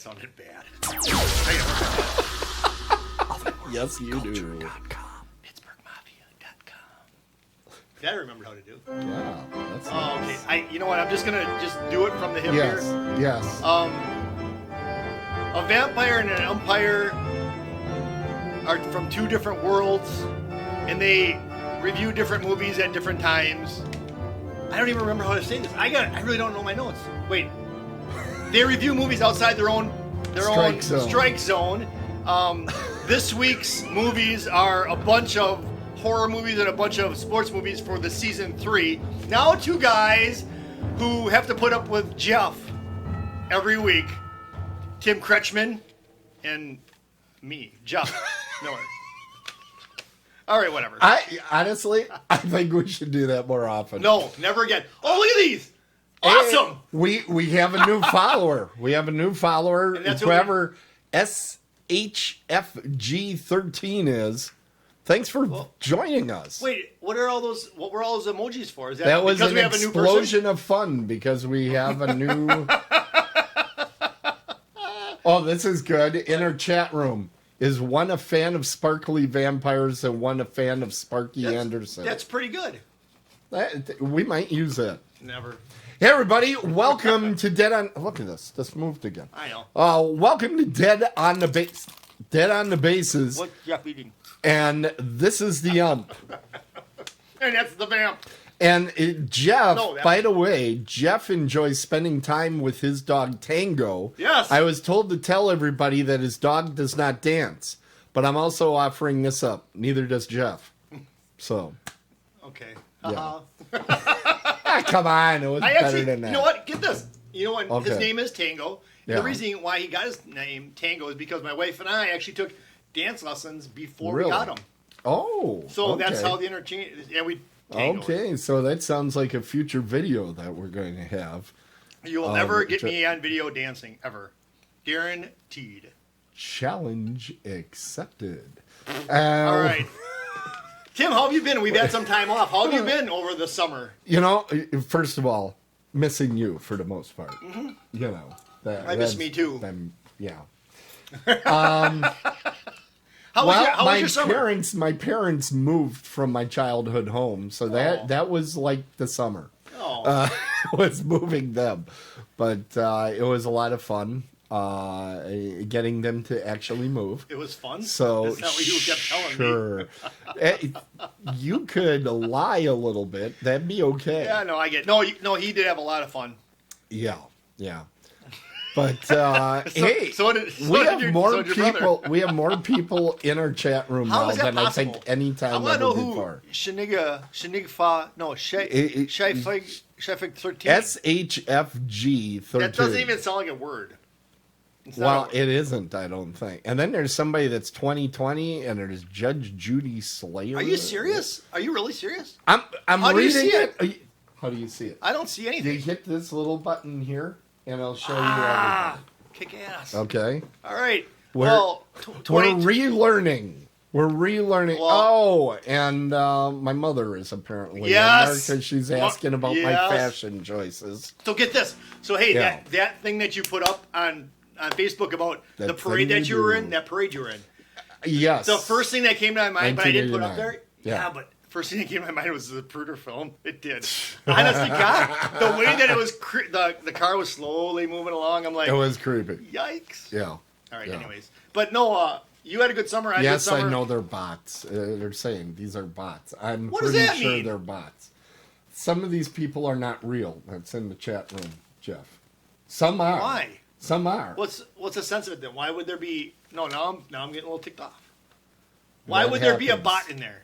sounded bad. Yes, you do. PittsburghMafia.com. That I remembered how to do. Yeah, that's Oh, nice. okay. You know what? I'm just gonna do it from the hip Yes, here. yes. A vampire and an umpire are from two different worlds, and they review different movies at different times. I don't even remember how to say this. I really don't know my notes. Wait. They review movies outside their own strike zone. This week's movies are a bunch of horror movies and a bunch of sports movies for the season 3. Now 2 guys who have to put up with Jeff every week. Tim Kretschmann and me, Jeff Miller. All right, whatever. Honestly, I think we should do that more often. No, never again. Oh, look at these. Awesome. Hey, we have a new follower. We have a new follower. And that's whoever SHFG13 is. Thanks for joining us. Wait, what were all those emojis for? Is that was because an we have a new explosion of fun because we have a new... Oh, this is good. In our chat room. Is one a fan of sparkly vampires and one a fan of Sparky Anderson? That's pretty good. We might use that. Never. Hey, everybody. Welcome to Dead on... Look at this. This moved again. I know. Welcome to Dead on the Base. Dead on the Bases. What's Jeff eating? And this is the ump. And that's the vamp. And Jeff, by the way, Jeff enjoys spending time with his dog Tango. Yes. I was told to tell everybody that his dog does not dance. But I'm also offering this up. Neither does Jeff. So. Okay. Yeah. Come on. It was better than that. You know what? Get this. You know what? Okay. His name is Tango. Yeah. The reason why he got his name Tango is because my wife and I actually took dance lessons before Really? we got him. Oh. So okay. that's how the interchange... Yeah, we... Tango. Okay, so that sounds like a future video that we're going to have. You will never get me on video dancing, ever. Guaranteed. Challenge accepted. All right. Tim, how have you been? We've had some time off. How have you been over the summer? You know, first of all, missing you for the most part. Mm-hmm. You know. I miss me too. Yeah. How was your summer? My parents moved from my childhood home, so that was like the summer. Oh. Was moving them, but it was a lot of fun getting them to actually move. It was fun. So that's not what you kept telling me. You could lie a little bit. That'd be okay. Yeah, no, I get. No, he did have a lot of fun. Yeah. But we have more people in our chat room How now is that than possible? I think any time I want to know who before. Shinigfa 13. SHFG13. That doesn't even sound like a word. It isn't, I don't think. And then there's somebody that's 2020, and there's Judge Judy Slayer. Are you serious? Are you really serious? I'm How reading do you see it? How do you see it? I don't see anything. You hit this little button here, and it'll show you everything. Kick ass. Okay. All right. We're relearning. We're relearning. And my mother is apparently in there because she's asking about my fashion choices. So get this. So hey, that thing that you put up on Facebook about the parade that you were in, that parade you were in. Yes. The first thing that came to my mind, but I didn't put up there. Yeah, but first thing that came to my mind was the Zapruder film. It did. Honestly, God, the way that it was, the car was slowly moving along. I'm like, it was creepy. Yikes. Yeah. All right. Yeah. Anyways, but no, you had a good summer. I know they're bots. They're saying these are bots. I'm what pretty does that sure mean? They're bots. Some of these people are not real. That's in the chat room, Jeff. Some are. Why? Some are. What's the sense of it then? Why would there be? No, now I'm getting a little ticked off. Why would there be a bot in there?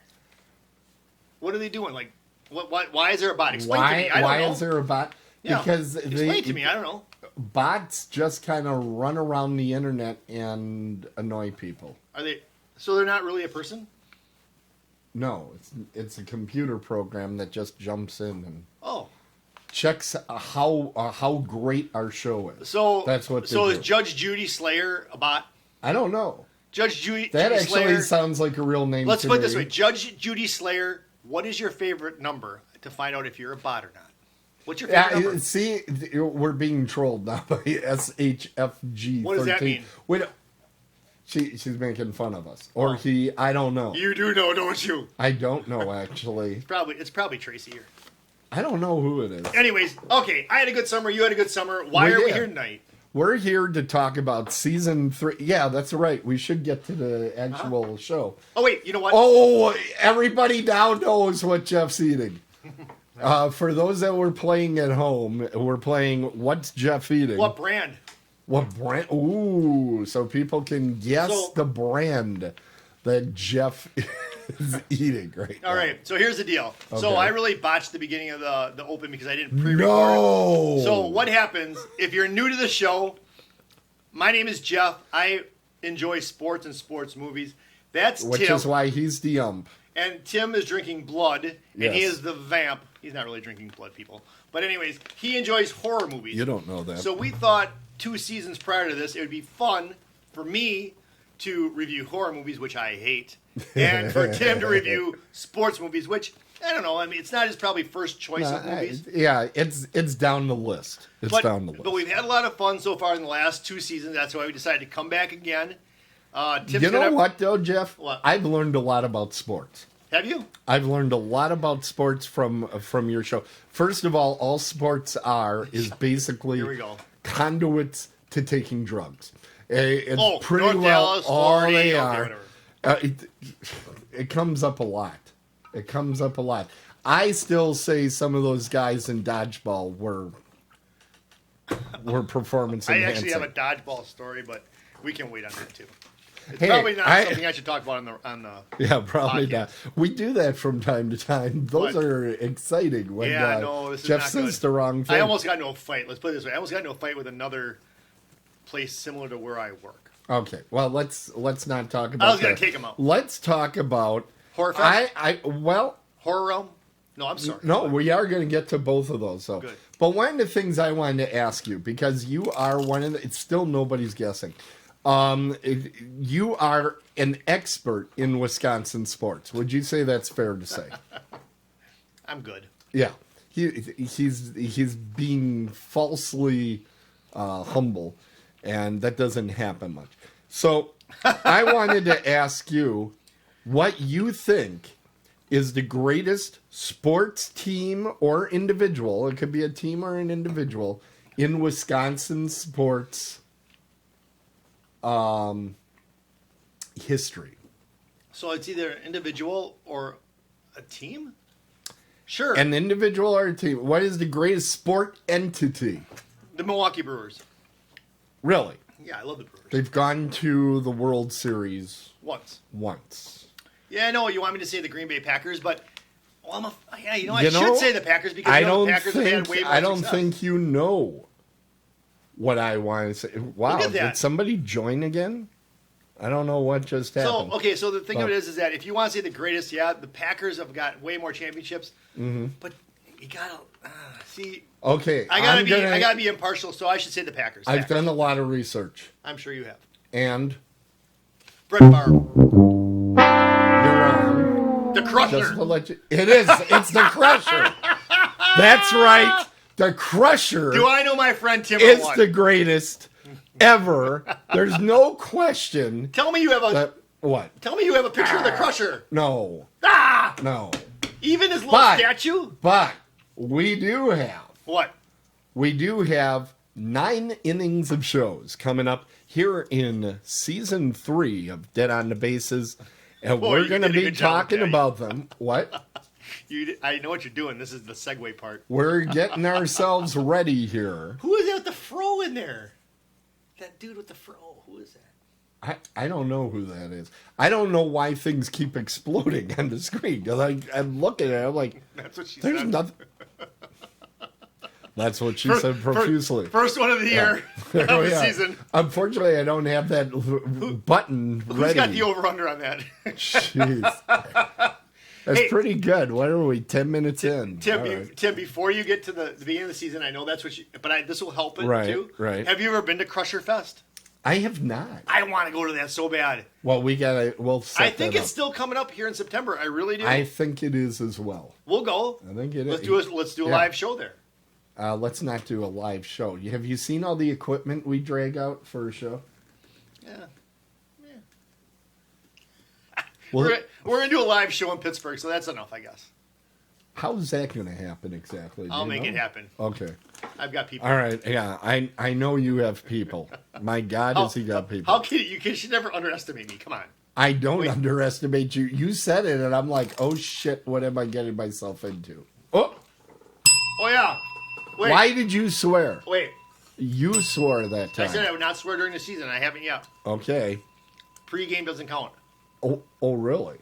What are they doing? Like, why is there a bot? Explain to me. I don't know. Why is there a bot? Yeah. Because explain to me. I don't know. Bots just kind of run around the internet and annoy people. Are they? So they're not really a person? No, it's a computer program that just jumps in and checks how great our show is. So that's what. So is Judge Judy Slayer a bot? I don't know. Judge Judy. That Judy actually Slayer, sounds like a real name. Let's to put me. it this way: Judge Judy Slayer. What is your favorite number to find out if you're a bot or not? What's your favorite number? See, we're being trolled now by SHFG13. What does that mean? Wait, she's making fun of us. Or he, I don't know. You do know, don't you? I don't know, actually. It's probably Tracy here. I don't know who it is. Anyways, okay, I had a good summer, you had a good summer. Why are we here tonight? We're here to talk about season 3. Yeah, that's right. We should get to the actual show. Oh, wait, you know what? Oh, everybody now knows what Jeff's eating. For those that were playing at home, we're playing What's Jeff Eating? What brand? What brand? Ooh, so people can guess the brand that Jeff is eating right now. All right, so here's the deal. Okay. So I really botched the beginning of the open because I didn't pre-record. No! So what happens, if you're new to the show, my name is Jeff. I enjoy sports and sports movies. That's Tim. Which is why he's the ump. And Tim is drinking blood, and he Yes. is the vamp. He's not really drinking blood, people. But anyways, he enjoys horror movies. You don't know that. So we thought 2 seasons prior to this, it would be fun for me to review horror movies, which I hate, and for Tim to review sports movies, which, I don't know, I mean, it's not his probably first choice of movies. It's down the list. Down the list. But we've had a lot of fun so far in the last 2 seasons. That's why we decided to come back again. You know what, though, Jeff? What? I've learned a lot about sports. Have you? I've learned a lot about sports from your show. First of all sports is basically Here we go. conduits to taking drugs. It's pretty North well Dallas, all Florida, they okay, are. whatever. It comes up a lot. It comes up a lot. I still say some of those guys in dodgeball were performance I enhancing. actually have a dodgeball story, but we can wait on that too. It's Hey, probably not something I should talk about on the Yeah, probably podcast. not. We do that from time to time. Those What? are exciting when this Jeff is not says good. the wrong thing. I almost got into a fight. Let's put it this way: I almost got into a fight with another place similar to where I work. Okay, well let's not talk about. I was going that. to take him out. Let's talk about Horror Fest? Horror realm? No, I'm sorry. No, we are going to get to both of those. So, Good. But one of the things I wanted to ask you, because you are one of the, it's still nobody's guessing. You are an expert in Wisconsin sports. Would you say that's fair to say? I'm good. Yeah, he's being falsely humble, and that doesn't happen much. So I wanted to ask you what you think is the greatest sports team or individual. It could be a team or an individual in Wisconsin sports history. So it's either an individual or a team? Sure. An individual or a team. What is the greatest sport entity? The Milwaukee Brewers. Really? Yeah, I love the Brewers. They've gone to the World Series once. Yeah, I know you want me to say the Green Bay Packers, but I should say the Packers because the Packers have had way more I don't success. think you know what I want to say. Wow, Look at that. did somebody join again? I don't know what just happened. So the thing of it is that if you want to say the greatest, the Packers have got way more championships, but you gotta see. Okay, I gotta be impartial, so I should say the Packers. I've done a lot of research. I'm sure you have. And Brett Favre. You're wrong. The Crusher. Just to let you, it is. It's the Crusher. That's right. The Crusher. Do I know my friend Tim? It's the greatest ever. There's no question. Tell me you have a what? Tell me you have a picture of the Crusher. No. No. Even his little statue. But we do have what? We do have 9 innings of shows coming up here in season 3 of Dead on the Bases, and we're going to be talking about them. What? I know what you're doing. This is the segue part. We're getting ourselves ready here. Who is that with the fro in there? That dude with the fro. Who is that? I don't know who that is. I don't know why things keep exploding on the screen. I'm looking at it, I'm like, that's what she there's said. Nothing. That's what she said profusely. First one of the year of the season. Unfortunately, I don't have that button ready. Who's got the over-under on that? Jeez. That's pretty good. What are we, 10 minutes in? Tim, before you get to the beginning of the season, I know that's what this will help it too. Right. Have you ever been to Crusher Fest? I have not. I want to go to that so bad. Well, we'll set I think that it's still coming up here in September. I really do. I think it is as well. We'll go. I think it is. Let's do a live show there. let's not do a live show. Have you seen all the equipment we drag out for a show? Yeah. Well, We're going to do a live show in Pittsburgh, so that's enough, I guess. how's that going to happen exactly? I'll make it happen. Okay. I've got people. All right. Yeah, I know you have people. My God, has he got people? How can you should never underestimate me. Come on. I don't underestimate you. You said it, and I'm like, oh shit, what am I getting myself into? Oh, yeah. Wait. why did you swear? Wait. You swore that time. I said I would not swear during the season. I haven't yet. Okay. Pre-game doesn't count. Oh, really?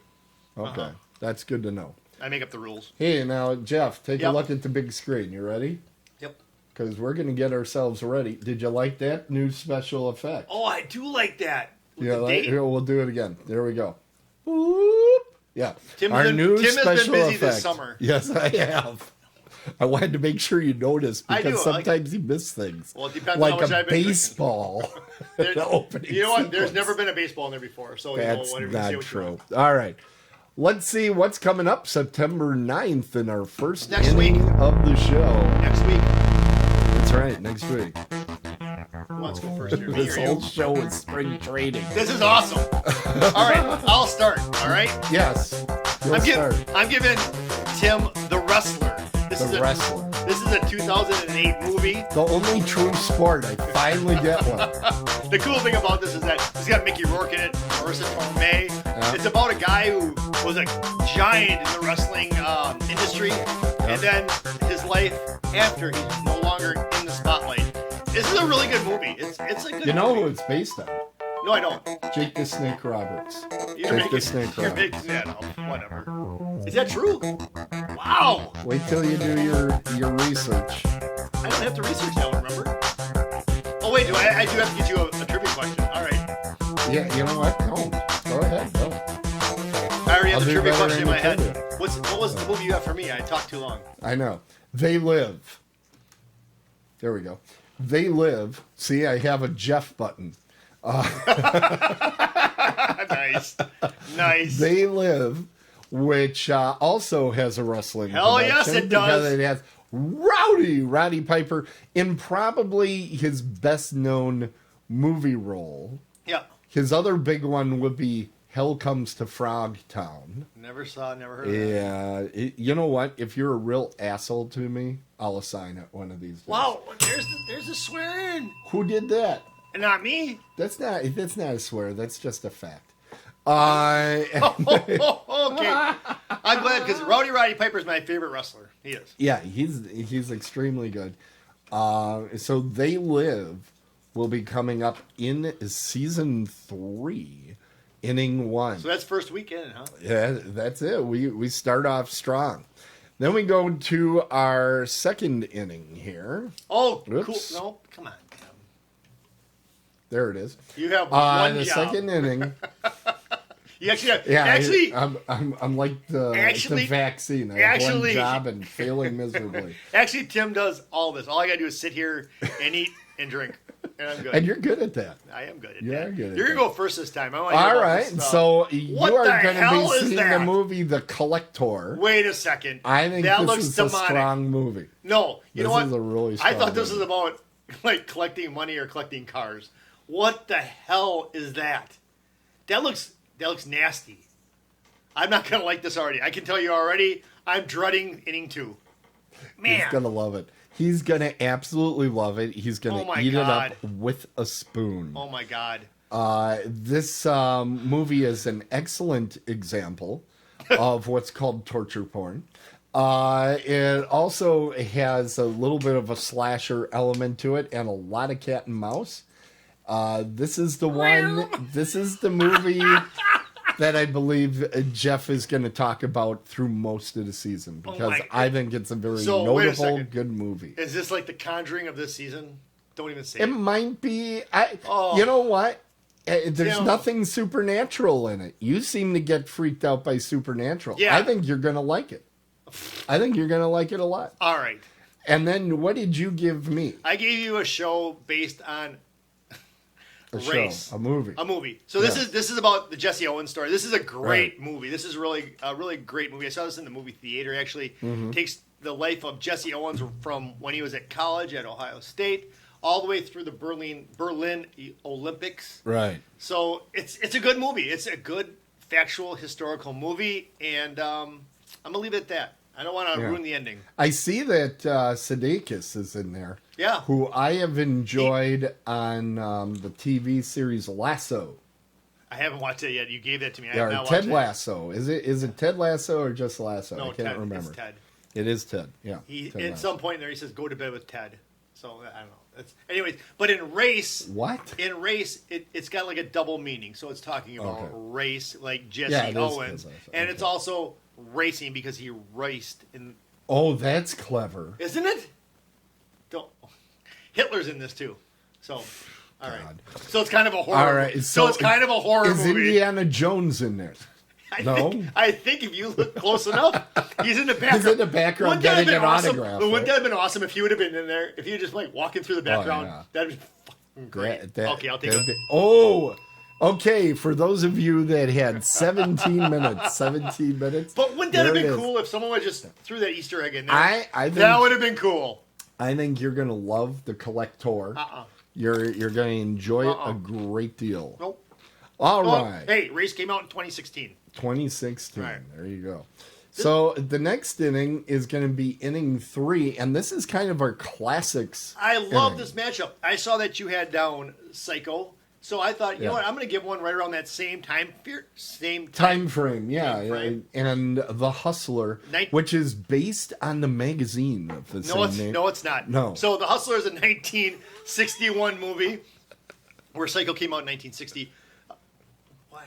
Okay, Uh-huh. that's good to know. I make up the rules. Hey, now Jeff, take a Yep. look at the big screen. You ready? Yep. Because we're gonna get ourselves ready. Did you like that new special effect? Oh, I do like that. With Yeah, the date. here, we'll do it again. There we go. Whoop. Yeah. Tim Our has new been special busy effect. this summer. Yes, I have. I wanted to make sure you noticed I because do. sometimes you miss things. Well, it depends like on how much a I've been baseball. There- the opening You know what? There's sequence. never been a baseball in there before, so That's whatever not you say true. what you All right. Let's see what's coming up September 9th in our first Next inning of the show. want. Next week. That's right, next week. Who wants to go first here? Me This or you? whole show is spring training. This is awesome. All right, I'll start. All right. Yes. You'll I'm start. giving Tim the Wrestler. The Wrestler. This is a 2008 movie. The only true sport. I finally get one. The cool thing about this is that it's got Mickey Rourke in it, Marissa Tomei. Yeah. It's about a guy who was a giant in the wrestling industry, and then his life after he's no longer in the spotlight. This is a really good movie. It's a good You know who movie. it's based on? No, I don't. Jake the Snake Roberts. You're Jake making, the Snake you're Roberts. making that up. Whatever. Is that true? Wow. Wait till you do your research. I don't have to research that one, remember? Oh, wait, I do have to get you a trivia question. All right. Yeah, you know what? No. Go ahead. Go. I already have I'll the do trivia better question in in my the head. trivia. What was the movie you have for me? I talked too long. I know. They Live. There we go. They Live. See, I have a Jeff button. Nice. Nice. They Live, which also has a wrestling Hell yes, connection it does. because it has Roddy Piper in probably his best known movie role. Yeah. His other big one would be Hell Comes to Frogtown. Never saw, never heard of that. Yeah, you know what? If you're a real asshole to me, I'll assign it one of these days. Wow, there's a swear in. Who did that? And not me. That's not a swear. That's just a fact. Okay. I'm glad because Roddy Piper is my favorite wrestler. He is. Yeah, he's extremely good. So They Live will be coming up in season 3, inning 1. So that's first weekend, huh? Yeah, that's it. We start off strong. Then we go to our second inning here. Oh, Oops. cool. No, come on. Tim. There it is. You have one The job. second inning. You actually have, Yeah, actually, I'm like the vaccine. I have one actually- job and failing miserably. actually, Tim does all this. All I gotta do is sit here and eat and drink, and I'm good. And you're good at that. I am good at You that. are good at You're that. gonna go first this time. I want to hear All about right, this, so you what are the going to hell be is seeing that? the movie The Collector. Wait a second. I think that this looks is demonic. a strong movie. No, you know This what? is a really I strong thought this was movie. about like collecting money or collecting cars. What the hell is that? That looks nasty. I'm not gonna like this already. I can tell you already. I'm dreading inning 2. Man, He's gonna love it. He's gonna absolutely love it. He's Oh gonna my eat God. it up with a spoon. oh my god. This movie is an excellent example of what's called torture porn. It also has a little bit of a slasher element to it and a lot of cat and mouse. This is the one. This is the movie that I believe Jeff is going to talk about through most of the season because my- I think it's a very So, wait a notable, second. good movie. Is this like the Conjuring of this season? Don't even say It it. might be. Oh. You know what? There's Tim. nothing supernatural in it. You seem to get freaked out by supernatural. Yeah. I think you're going to like it. I think you're going to like it a lot. All right. And then what did you give me? I gave you a show based on A race. show, a movie. A movie. So this Yeah. is about the Jesse Owens story. This is a great Right. movie. This is a really great movie. I saw this in the movie theater. Actually, Mm-hmm. takes the life of Jesse Owens from when he was at college at Ohio State all the way through the Berlin Olympics. Right. So it's a good movie. It's a good factual historical movie, and I'm gonna leave it at that. I don't want to ruin the ending. I see that Sudeikis is in there. Yeah. Who I have enjoyed on the TV series Lasso. I haven't watched it yet. You gave that to me. I Yeah, have not Ted watched Lasso. Is it Ted Lasso or just Lasso? it. No, I can't Ted. remember. It's Ted. It is Ted. Yeah. Ted At Lasso. some point there, he says, "Go to bed with Ted." So I don't know. Anyways, but in race, What? In race, it's got like a double meaning. So it's talking about Okay. race, like Jesse Yeah, it is Owens, Ted Lasso. and Okay. it's also racing because he raced in. Oh, that's clever. Isn't it? Don't. Hitler's in this too. So, all right. God. So it's kind of a horror. All right, So it's kind of a horror Is movie. Indiana Jones in there? No? I think if you look close enough, he's in the background. He's in the background Wouldn't that have getting been an awesome? autograph, Wouldn't right? that have been awesome if he would have been in there? If you just like walking through the background, yeah. that'd be fucking great. Okay, I'll take it. Oh, okay. For those of you that had 17 minutes. But wouldn't that have there it been is. cool if someone would just threw that Easter egg in there? I think that would have been cool. I think you're gonna love The Collector. You're gonna enjoy it a great deal. Nope. All Well, right. Hey, race came out in 2016. 2016. Right. There you go. So the next inning is going to be inning 3, and this is kind of our classics. I love inning. this matchup. I saw that you had down Psycho, so I thought, you know what, I'm going to give one right around that same time Time frame, yeah. Time frame. And The Hustler, which is based on the magazine of the same name. No, it's not. No. So The Hustler is a 1961 movie where Psycho came out in 1960. Why?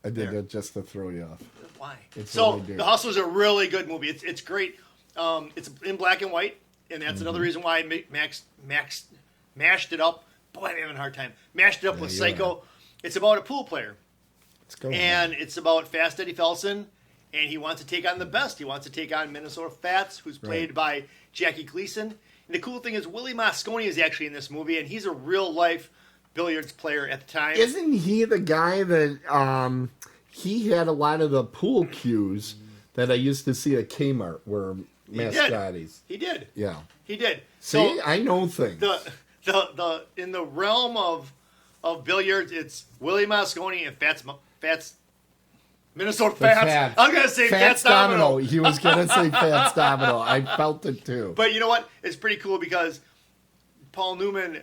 I did that just to throw you off. Why? It's So really The Hustler's a really good movie. It's great. It's in black and white, and that's another reason why Max mashed it up. Boy, I'm having a hard time. Mashed it up with Psycho. Right. It's about a pool player. Let's go. And it's about Fast Eddie Felson, and he wants to take on the best. He wants to take on Minnesota Fats, who's played by Jackie Gleason. And the cool thing is Willie Moscone is actually in this movie, and he's a real-life billiards player at the time. Isn't he the guy that he had a lot of the pool cues that I used to see at Kmart were mascottes? He did. Yeah. He did. See, So I know things. the in the realm of billiards, it's Willie Moscone and Fats Minnesota Fats. I'm gonna say Fats Domino. He was gonna say Fats Domino. I felt it too. But you know what? It's pretty cool because Paul Newman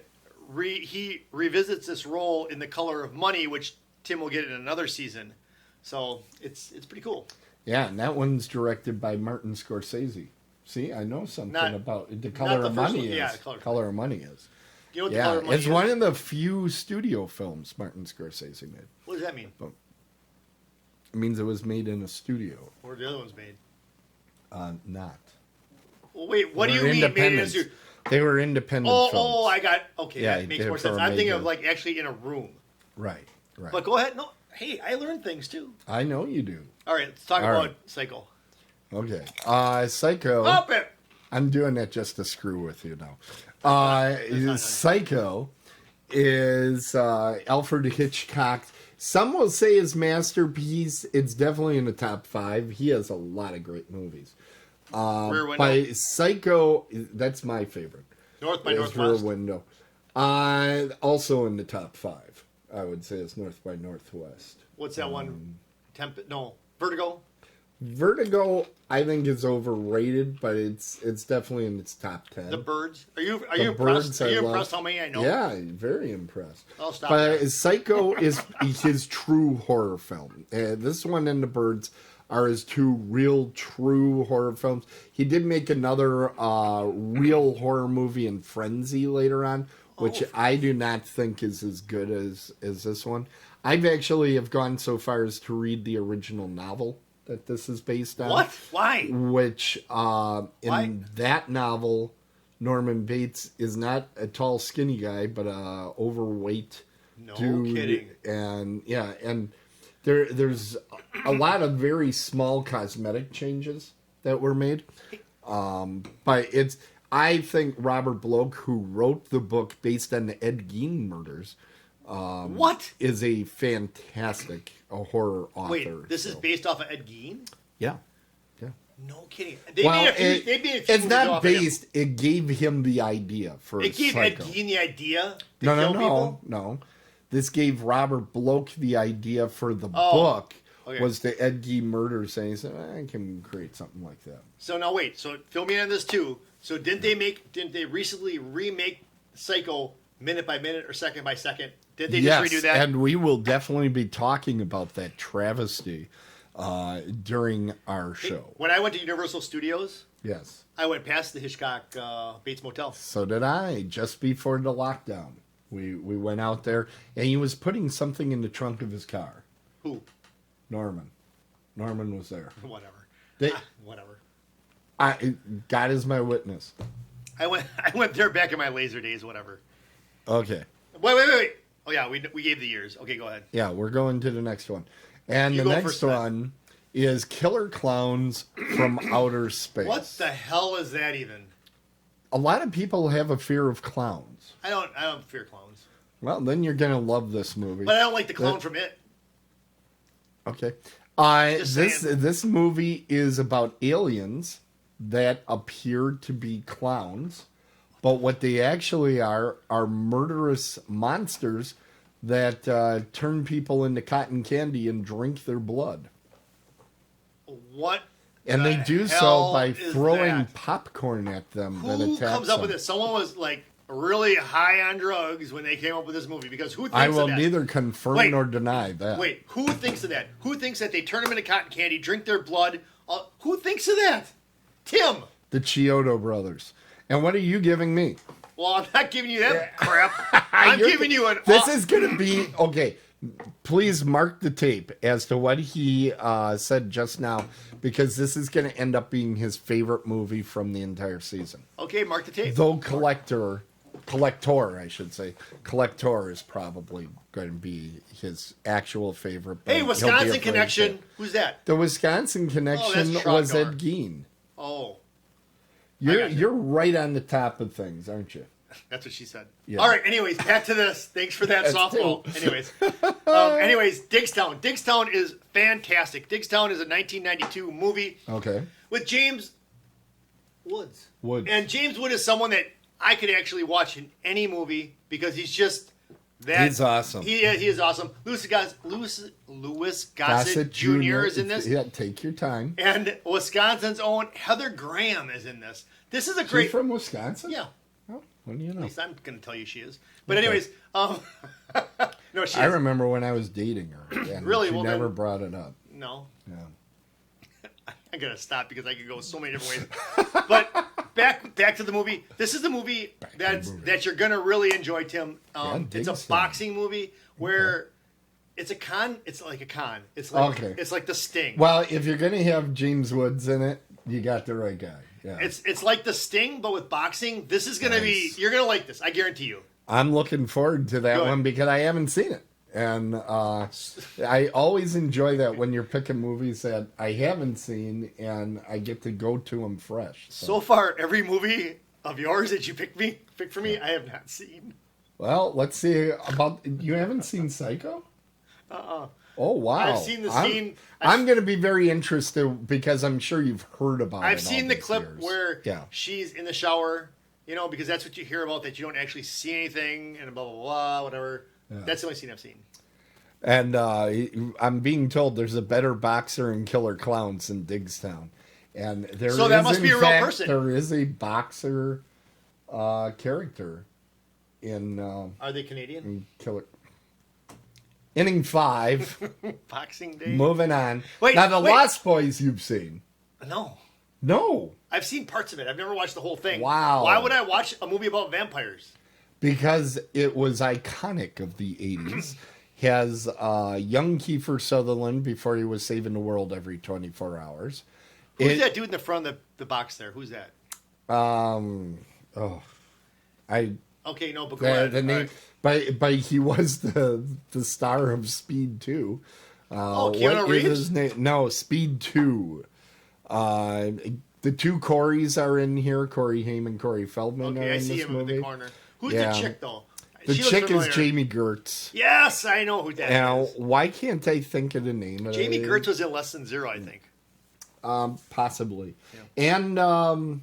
he revisits this role in The Color of Money, which Tim will get in another season. So it's pretty cool. Yeah, and that one's directed by Martin Scorsese. See, I know something about The Color of Money. Yeah, Color of Money is. You know what The Color of Money it's is? one of the few studio films Martin Scorsese made. What does that mean? It means it was made in a studio. Where the other ones made? Not. Well, wait, what do They you were mean made in a independent. studio? They were independent films. Oh, I got okay. Yeah, that makes they're more sense. for I'm thinking making- of like actually in a room. Right. But go ahead. No, hey, I learned things too. I know you do. All right, let's talk All about right. Psycho. Okay. Psycho. Up it. I'm doing that just to screw with you now. Psycho is Alfred Hitchcock. Some will say his masterpiece. It's definitely in the top 5. He has a lot of great movies. Rear Window. By Psycho, that's my favorite. North by Is Northwest. Rear Window. Also in the top 5, I would say it's North by Northwest. What's that one? Vertigo. Vertigo, I think, is overrated, but it's definitely in its top 10. The Birds. Are you The impressed? Birds, Are you I love. impressed how many I know? Yeah, very impressed. I'll stop But there. Psycho is his true horror film. This one and The Birds are his 2 real, true horror films. He did make another real horror movie in Frenzy later on, which I do not think is as good as this one. I've actually have gone so far as to read the original novel that this is based on. What? Why? Which in that novel, Norman Bates is not a tall, skinny guy, but a overweight dude. Kidding. And there's a lot of very small cosmetic changes that were made. But I think Robert Bloch, who wrote the book based on the Ed Gein murders, is a fantastic horror author. Wait, this is based off of Ed Gein? Yeah. No kidding. It's not based. It gave him the idea for It gave Ed Psycho. Gein the idea to kill people? No. This gave Robert Bloch the idea for the Oh, book. okay. Was the Ed Gein murder saying, he said, I can create something like that. So now wait. So fill me in on this too. So didn't they recently remake Psycho minute by minute or second by second? Did they just redo that? And we will definitely be talking about that travesty during our show. When I went to Universal Studios, Yes. I went past the Hitchcock Bates Motel. So did I, just before the lockdown. We went out there, and he was putting something in the trunk of his car. Who? Norman. Norman was there. Whatever. Whatever. God is my witness. I went there back in my laser days. Whatever. Okay. Wait. Oh yeah, we gave the years. Okay, go ahead. Yeah, we're going to the next one. And You the go next first, Matt. one is Killer Clowns from Outer Space. What the hell is that even? A lot of people have a fear of clowns. I don't fear clowns. Well, then you're going to love this movie. But I don't like the clown from It. Okay. Just saying. This movie is about aliens that appear to be clowns, but what they actually are murderous monsters that turn people into cotton candy and drink their blood. What? And the they do so hell by is throwing that? popcorn at them that Who attacks comes up with them. this? Someone was like really high on drugs when they came up with this movie because who thinks I of will that? neither confirm Wait. nor deny that. Wait, who thinks of that? Who thinks that they turn them into cotton candy, drink their blood? Who thinks of that? Tim. The Chiodo brothers. And what are you giving me? Well, I'm not giving you that crap. I'm giving you an. This is going to be okay. Please mark the tape as to what he said just now, because this is going to end up being his favorite movie from the entire season. Okay, mark the tape. Though Collector, I should say, Collector is probably going to be his actual favorite. but Hey, he'll be Wisconsin afraid Connection. to. Who's that? The Wisconsin Connection that's was Trogdor. Ed Gein. Oh, You're right on the top of things, aren't you? that's what she said. Yeah. All right. Anyways, back to this. Thanks for that That's softball. two. Anyways, Diggstown. Diggstown is fantastic. Diggstown is a 1992 movie Okay. with James Woods. Woods. And James Wood is someone that I could actually watch in any movie because he's just that. He's awesome. He is awesome. Louis Gossett Jr. is in this. Yeah, take your time. And Wisconsin's own Heather Graham is in this. This is a great. She's from Wisconsin? Yeah. Oh, what do you At know? least I'm going to tell you she is. But Okay. anyways, no, she I is. remember when I was dating her, and Really? she Well, never then- brought it up. No. Yeah. I gotta stop because I could go so many different ways. But back to the movie. This is the movie that you're gonna really enjoy, Tim. It's a Diggstown. boxing movie where it's a con. It's like a con. It's like it's like The Sting. Well, if you're gonna have James Woods in it, you got the right guy. Yeah. It's like The Sting, but with boxing. This is gonna be. Nice. You're gonna like this. I guarantee you. I'm looking forward to that Good. one because I haven't seen it. And I always enjoy that when you're picking movies that I haven't seen and I get to go to them fresh. So far, every movie of yours that you picked for me, I have not seen. Well, let's see about. You haven't seen Psycho? Oh wow! I've seen the scene. I'm going to be very interested because I'm sure you've heard about it. I've seen all the these clip years. where Yeah. she's in the shower, because that's what you hear about, that you don't actually see anything and blah, blah, blah, whatever. Yeah. That's the only scene I've seen. And I'm being told there's a better boxer in Killer Clowns than Diggstown. And there So that is, must in be a real fact, person. There is a boxer character in Are they Canadian? Killer. Inning 5. Boxing Day? Moving on. Wait, now, the wait. Lost Boys you've seen. No. No. I've seen parts of it. I've never watched the whole thing. Wow. Why would I watch a movie about vampires? Because it was iconic of the 80s. Has young Kiefer Sutherland before he was saving the world every 24 hours. Who's that dude in the front of the box there? Who's that? Okay, no, but go ahead. The name, All right. but he was the star of Speed 2. Keanu what is Reeves? his name? No, Speed 2. The two Corys are in here. Corey Haim and Corey Feldman are Okay, I in see this him movie. in the corner. Who's Yeah. the chick, though? The She looks chick is familiar. Jamie Gertz. Yes, I know who that Now, is. why can't I think of the name of Jamie it? Gertz was in Less Than Zero, I think. Possibly. Yeah. And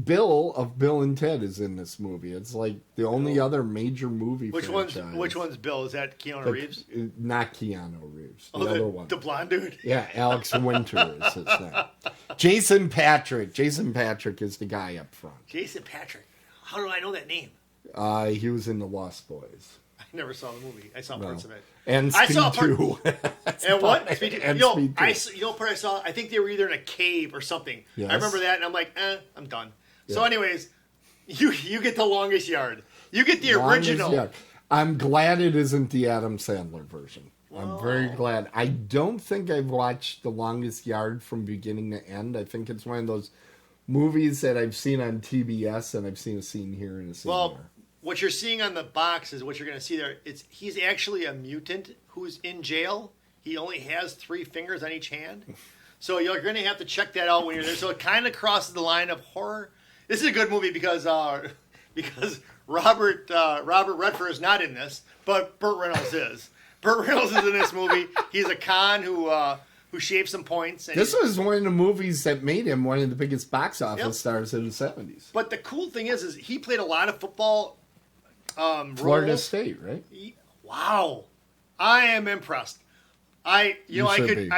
Bill of Bill and Ted is in this movie. It's like the only other major movie franchise. Which one's Bill? Is that Keanu Reeves? Not Keanu Reeves. The Oh, other one. The blonde dude? Yeah, Alex Winter is his name. Jason Patrick. Jason Patrick is the guy up front. Jason Patrick. How do I know that name? He was in The Lost Boys. I never saw the movie. I saw parts of it. And I Speed saw 2. And what? Speed 2. And You know, Speed 2. you know part I saw? I think they were either in a cave or something. Yes. I remember that, and I'm like, I'm done. Yeah. So anyways, you get The Longest Yard. You get the Longest original. Yard. I'm glad it isn't the Adam Sandler version. I'm very glad. I don't think I've watched The Longest Yard from beginning to end. I think it's one of those movies that I've seen on TBS, and I've seen a scene here and a scene there. What you're seeing on the box is what you're going to see there. He's actually a mutant who's in jail. He only has 3 fingers on each hand. So you're going to have to check that out when you're there. So it kind of crosses the line of horror. This is a good movie because Robert Redford is not in this, but Burt Reynolds is. Burt Reynolds is in this movie. He's a con who shaved some points. And this was one of the movies that made him one of the biggest box office stars in the 70s. But the cool thing is he played a lot of football Florida roles. State, right? Wow, I am impressed. I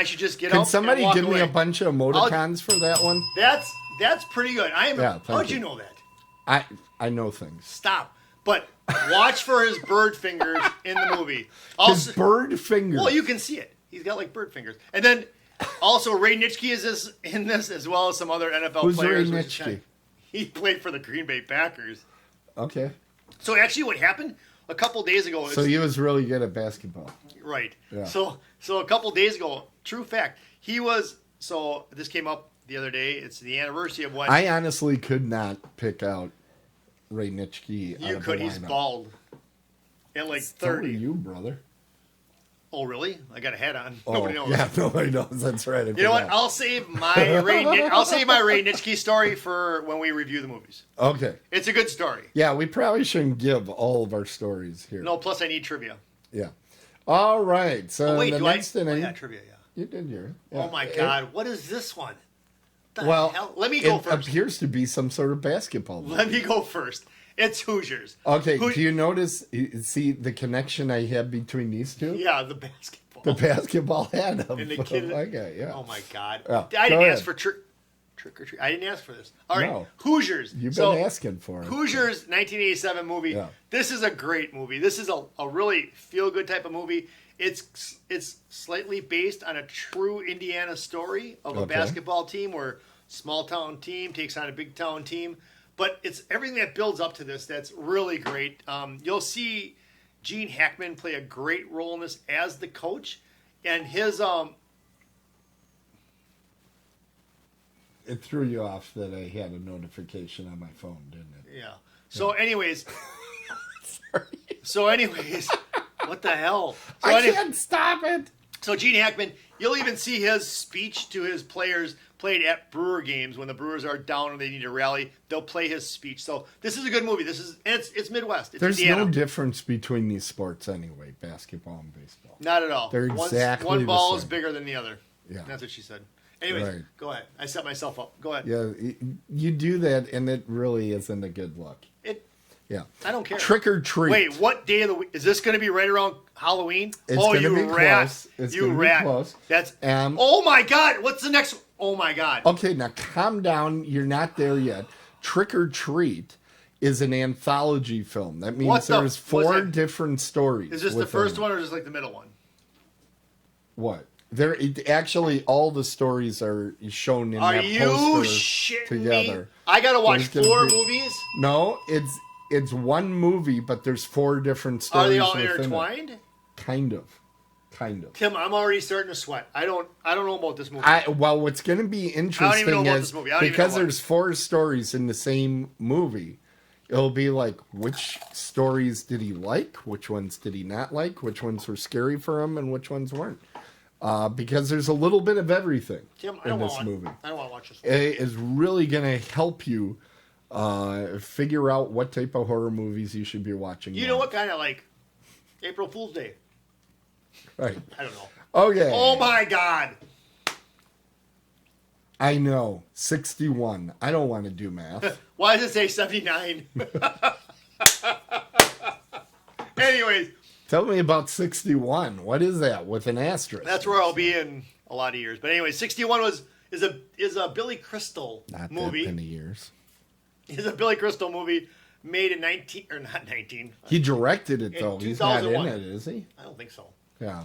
should just get Can up somebody and walk give me away. a bunch of emoticons for that one? That's pretty good. How'd you know that? I know things. Stop. But watch for his bird fingers in the movie. His bird fingers. Well, you can see it. He's got like bird fingers. And then also Ray Nichky is in this as well as some other NFL Who's players. Ray Nichky? He played for the Green Bay Packers. Okay. So actually what happened a couple days ago. So he was really good at basketball. Right. Yeah. So a couple days ago, true fact, so this came up the other day. It's the anniversary of when I honestly could not pick out Ray Nichky. you could. He's bald. At like 30. So are you, brother? Oh, really? I got a hat on. Oh, Nobody knows. Yeah, nobody knows. That's right. You know what? I'll save my Ray Nichky story for when we review the movies. Okay. It's a good story. Yeah, we probably shouldn't give all of our stories here. No, plus I need trivia. Yeah. All right. So Wait, the next inning, yeah, trivia, yeah. you did your. Oh my God, what is this one? The Well, hell? Let me go it first. appears to be some sort of basketball movie. Let me go first. It's Hoosiers. Okay, do you notice, see the connection I have between these two? Yeah, the basketball. The basketball hat of And the kid. okay, yeah. Oh my God. Yeah, I go didn't ahead. ask for trick or treat. I didn't ask for this. All right, No. Hoosiers. You've So, been asking for it. Hoosiers 1987 movie. Yeah. This is a great movie. This is a really feel-good type of movie. It's slightly based on a true Indiana story of a Okay. basketball team where small town team takes on a big town team. But it's everything that builds up to this that's really great. You'll see Gene Hackman play a great role in this as the coach, and his It threw you off that I had a notification on my phone, didn't it? yeah. So, anyways, what the hell? So I can't stop it. So Gene Hackman, you'll even see his speech to his players played at Brewer games when the Brewers are down and they need to rally. They'll play his speech. So this is a good movie. It's Midwest. It's There's Indiana. no difference between these sports anyway, basketball and baseball. Not at all. They're exactly one the ball same. is bigger than the other. Yeah. That's what she said. Anyways, Right. Go ahead. I set myself up. Go ahead. Yeah, you do that, and it really isn't a good look. Yeah. I don't care. Trick or treat. Wait, what day of the week is this going to be? Right around Halloween? It's oh, gonna you be rat! close. It's you gonna be rat! close. That's. Um, oh my God! What's the next? Oh my God! Okay, now calm down. You're not there yet. Trick or Treat is an anthology film. That means there's 4 different stories. Is this the within first it. one or is this like the middle one? What? Actually, all the stories are shown in Are that you poster shitting together. me? I gotta watch There's gonna 4 be- movies. No, it's one movie, but there's 4 different stories. Are they all within it. intertwined? Kind of. Tim, I'm already starting to sweat. I don't know about this movie. Well, what's going to be interesting know about is this movie. I don't even because know what- there's 4 stories in the same movie, it'll be like, which stories did he like? Which ones did he not like? Which ones were scary for him and which ones weren't? Because there's a little bit of everything Tim, in this I movie. don't want to watch this movie. It is really going to help you figure out what type of horror movies you should be watching. You know what kind of like April Fool's Day? Right. I don't know. Okay. Oh my God! I know. 61. I don't want to do math. Why does it say 79? Anyways. Tell me about 61. What is that with an asterisk? That's where I'll be in a lot of years. But anyway, 61 is a Billy Crystal Not movie. that many years. It's a Billy Crystal movie made in 19 or not 19. He directed it though. In He's not in 2001. it, is he? I don't think so. Yeah.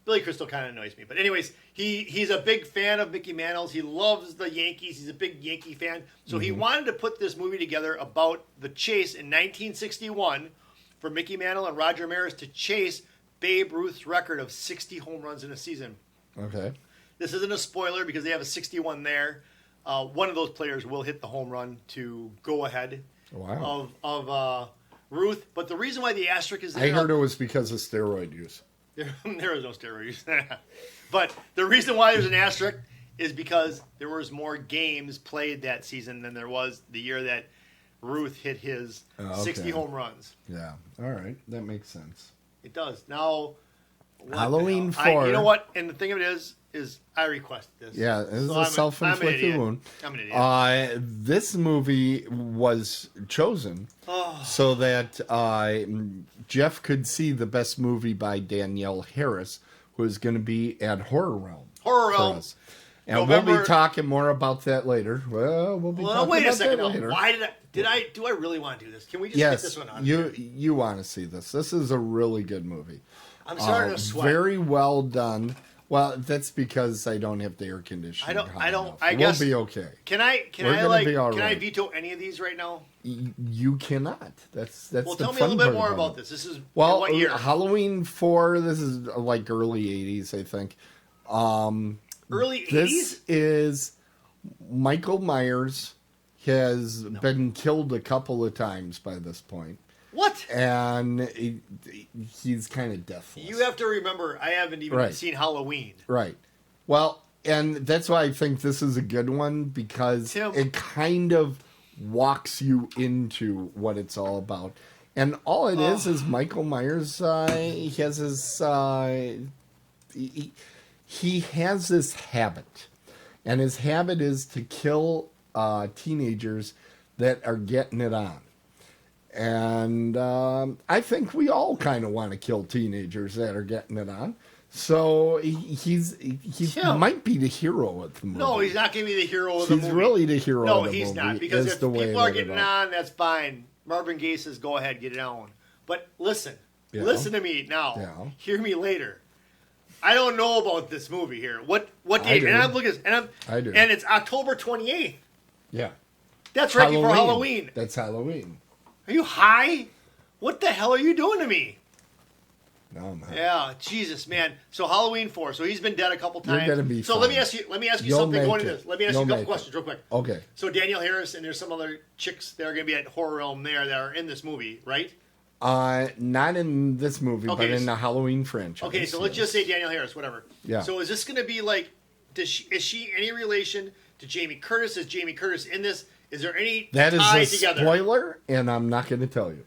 Billy Crystal kind of annoys me. But anyways, he's a big fan of Mickey Mantle's. He loves the Yankees. He's a big Yankee fan. So he wanted to put this movie together about the chase in 1961 for Mickey Mantle and Roger Maris to chase Babe Ruth's record of 60 home runs in a season. Okay. This isn't a spoiler because they have a 61 there. One of those players will hit the home run to go ahead of Ruth. But the reason why the asterisk is there... I heard it was because of steroid use. There is no steroids. But the reason why there's an asterisk is because there was more games played that season than there was the year that Ruth hit his 60 home runs. Yeah. All right. That makes sense. It does. Now, Halloween 4. You know what? And the thing of it is I requested this. Yeah, this is So a self-inflicted wound. I'm an idiot. This movie was chosen so that Jeff could see the best movie by Danielle Harris, who is going to be at Horror Realm. Horror for Realm. us. And November... we'll be talking more about that later. Well, we'll be talking wait a about second. that later. Why do I really want to do this? Can we just get this one on? You want to see this. This is a really good movie. I'm starting to sweat. Very well done. Well, that's because I don't have the air conditioning. I guess we'll be okay. Can I veto any of these right now? You cannot. That's well, the tell me a fun little bit part more about this. This is well, what year? Halloween 4. This is like early 80s, I think. Early 80s? This is Michael Myers has been killed a couple of times by this point. What? And he's kind of deathless. You have to remember, I haven't even seen Halloween. Right. Well, and that's why I think this is a good one, because it kind of walks you into what it's all about. And all it is Michael Myers, he has his... he has this habit. And his habit is to kill teenagers that are getting it on. And I think we all kind of want to kill teenagers that are getting it on. So he might be the hero of the movie. No, he's not going to be the hero of the movie. He's really the hero of the movie. No, he's not. Because if people are getting on, that's fine. Marvin Gaye says, go ahead, get it on. But listen. Listen to me now. Yeah. Hear me later. I don't know about this movie here. What date? And I'm looking at I do. And it's October 28th. Yeah. That's right before Halloween. That's Halloween. Are you high? What the hell are you doing to me? No, man. Yeah, Jesus, man. So Halloween 4. So he's been dead a couple times. You're gonna be so fine. let me ask you something going into this. Let me ask you a couple it. questions real quick. Okay. So Danielle Harris and there's some other chicks that are going to be at Horror Realm there that are in this movie, right? Not in this movie, but in the Halloween franchise. Okay, so let's just say Danielle Harris, whatever. Yeah. So is this going to be like, is she any relation to Jamie Curtis? Is Jamie Curtis in this? Is there any that tie is a together? spoiler, and I'm not going to tell you.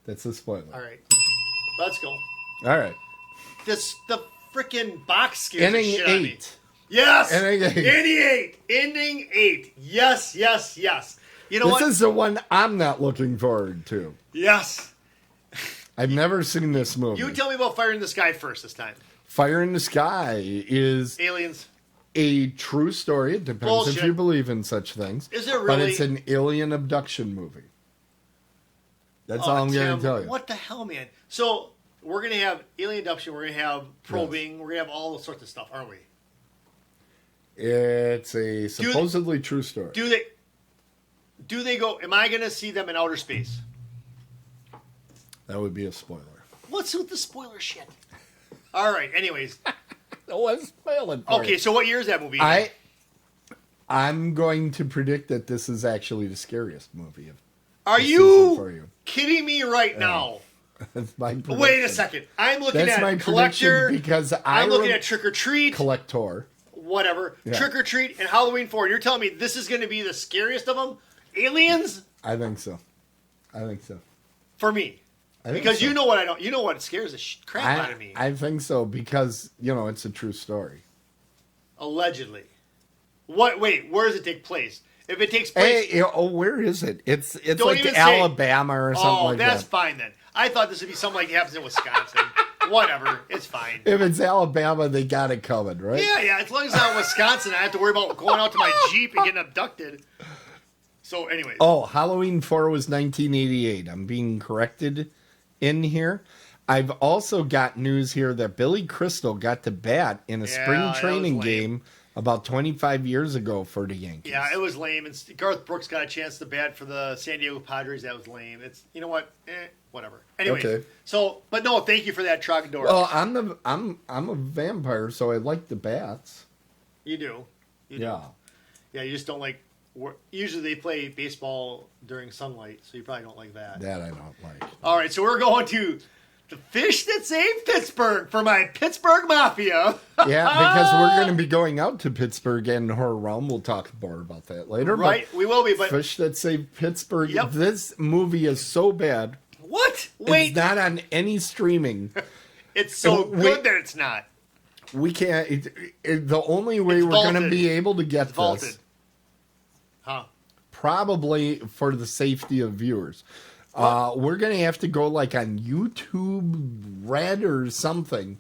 That's a spoiler. All right, let's go. All right. The freaking box scares the shit out of me. Yes. Ending 8. Yes. You know what? This is the one I'm not looking forward to. Yes. I've never seen this movie. You tell me about Fire in the Sky first this time. Fire in the Sky is aliens. A true story. It depends if you believe in such things. Is it really? But it's an alien abduction movie. That's all I'm going to tell you. What the hell, man? So we're going to have alien abduction. We're going to have probing. Yes. We're going to have all sorts of stuff, aren't we? It's a supposedly true story. Do they go? Am I going to see them in outer space? That would be a spoiler. What's with the spoiler shit? All right. Anyways. What's spoiling? Okay, so what year is that movie? I'm going to predict that this is actually the scariest movie of Are you kidding me right now? That's my prediction. Wait a second. I'm looking at Collector. Because I'm looking at Trick or Treat. Collector. Whatever. Yeah. Trick or Treat and Halloween 4. You're telling me this is going to be the scariest of them? Aliens? I think so. For me. Because so. You know what I don't. You know what scares the crap out of me. I think so because it's a true story. Allegedly. What? Wait, where does it take place? If it takes place, Hey, where is it? It's Don't like even say- Alabama or something like that's that. fine then. I thought this would be something like it happens in Wisconsin. Whatever, it's fine. If it's Alabama, they got it covered, right? Yeah. As long as it's not Wisconsin, I have to worry about going out to my Jeep and getting abducted. So, anyways. Oh, Halloween 4 was 1988. I'm being corrected in here. I've also got news here that Billy Crystal got to bat in a spring that training was lame. game about 25 years ago for the Yankees. Yeah, it was lame. And Garth Brooks got a chance to bat for the San Diego Padres. That was lame. It's, you know what? Whatever. Anyway, Okay. So, but no, thank you for that, Trogdor. Well, I'm a vampire, so I like the bats. You do. Yeah. Yeah, you just don't like. Usually they play baseball during sunlight, so you probably don't like that. That I don't like. All right, so we're going to the fish that saved Pittsburgh for my Pittsburgh Mafia. Yeah, because we're going to be going out to Pittsburgh and Horror Realm. We'll talk more about that later. Right, we will be, but Fish That Saved Pittsburgh. Yep. This movie is so bad. what? Wait, It's not on any streaming. it's so Wait. good that it's not. We can't. The only way It's we're going to vaulted. be able to get It's vaulted. this, Huh? probably for the safety of viewers, we're going to have to go like on YouTube Red or something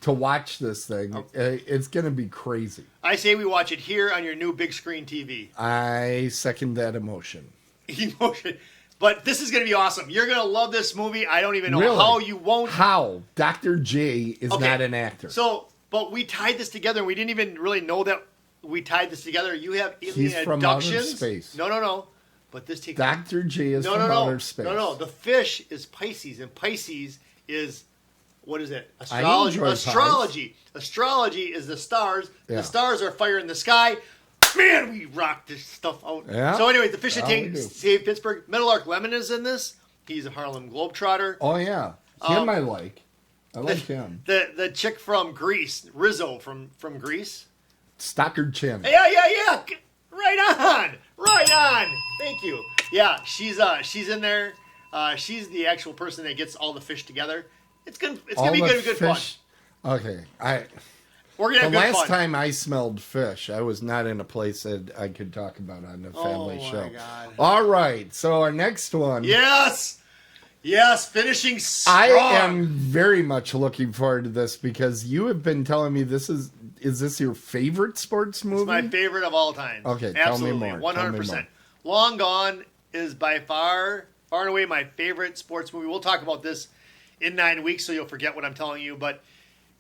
to watch this thing. It's going to be crazy. I say we watch it here on your new big screen TV. I second that emotion. Emotion. But this is going to be awesome. You're going to love this movie. I don't even know Really? how you won't. How? Dr. J is Okay. not an actor. So, but we tied this together, and we didn't even really know that we tied this together. You have He's alien from outer abductions. space. No. But this takes Dr. J is from outer space. No. The fish is Pisces, and Pisces is what is it? I Astrology. enjoy Astrology. Astrology is the stars. Yeah. The stars are fire in the sky. Man, we rock this stuff out. Yeah. So anyway, the fish that Yeah, we do. saved Pittsburgh. Meadowlark Lemon is in this. He's a Harlem Globetrotter. Oh, yeah. Him I like. I like him. The chick from Greece, Rizzo from Greece. Stockard Channing. Yeah. Right on. Thank you. Yeah, she's in there. She's the actual person that gets all the fish together. It's gonna be good fun. Okay, We're gonna the have good last fun. time I smelled fish, I was not in a place that I could talk about on the family Oh, show. my God. All right, so our next one. Yes, finishing strong. I am very much looking forward to this because you have been telling me is this your favorite sports movie? It's my favorite of all time. Okay, tell me Absolutely, more. 100%. Long Gone is by far and away my favorite sports movie. We'll talk about this in 9 weeks, so you'll forget what I'm telling you. But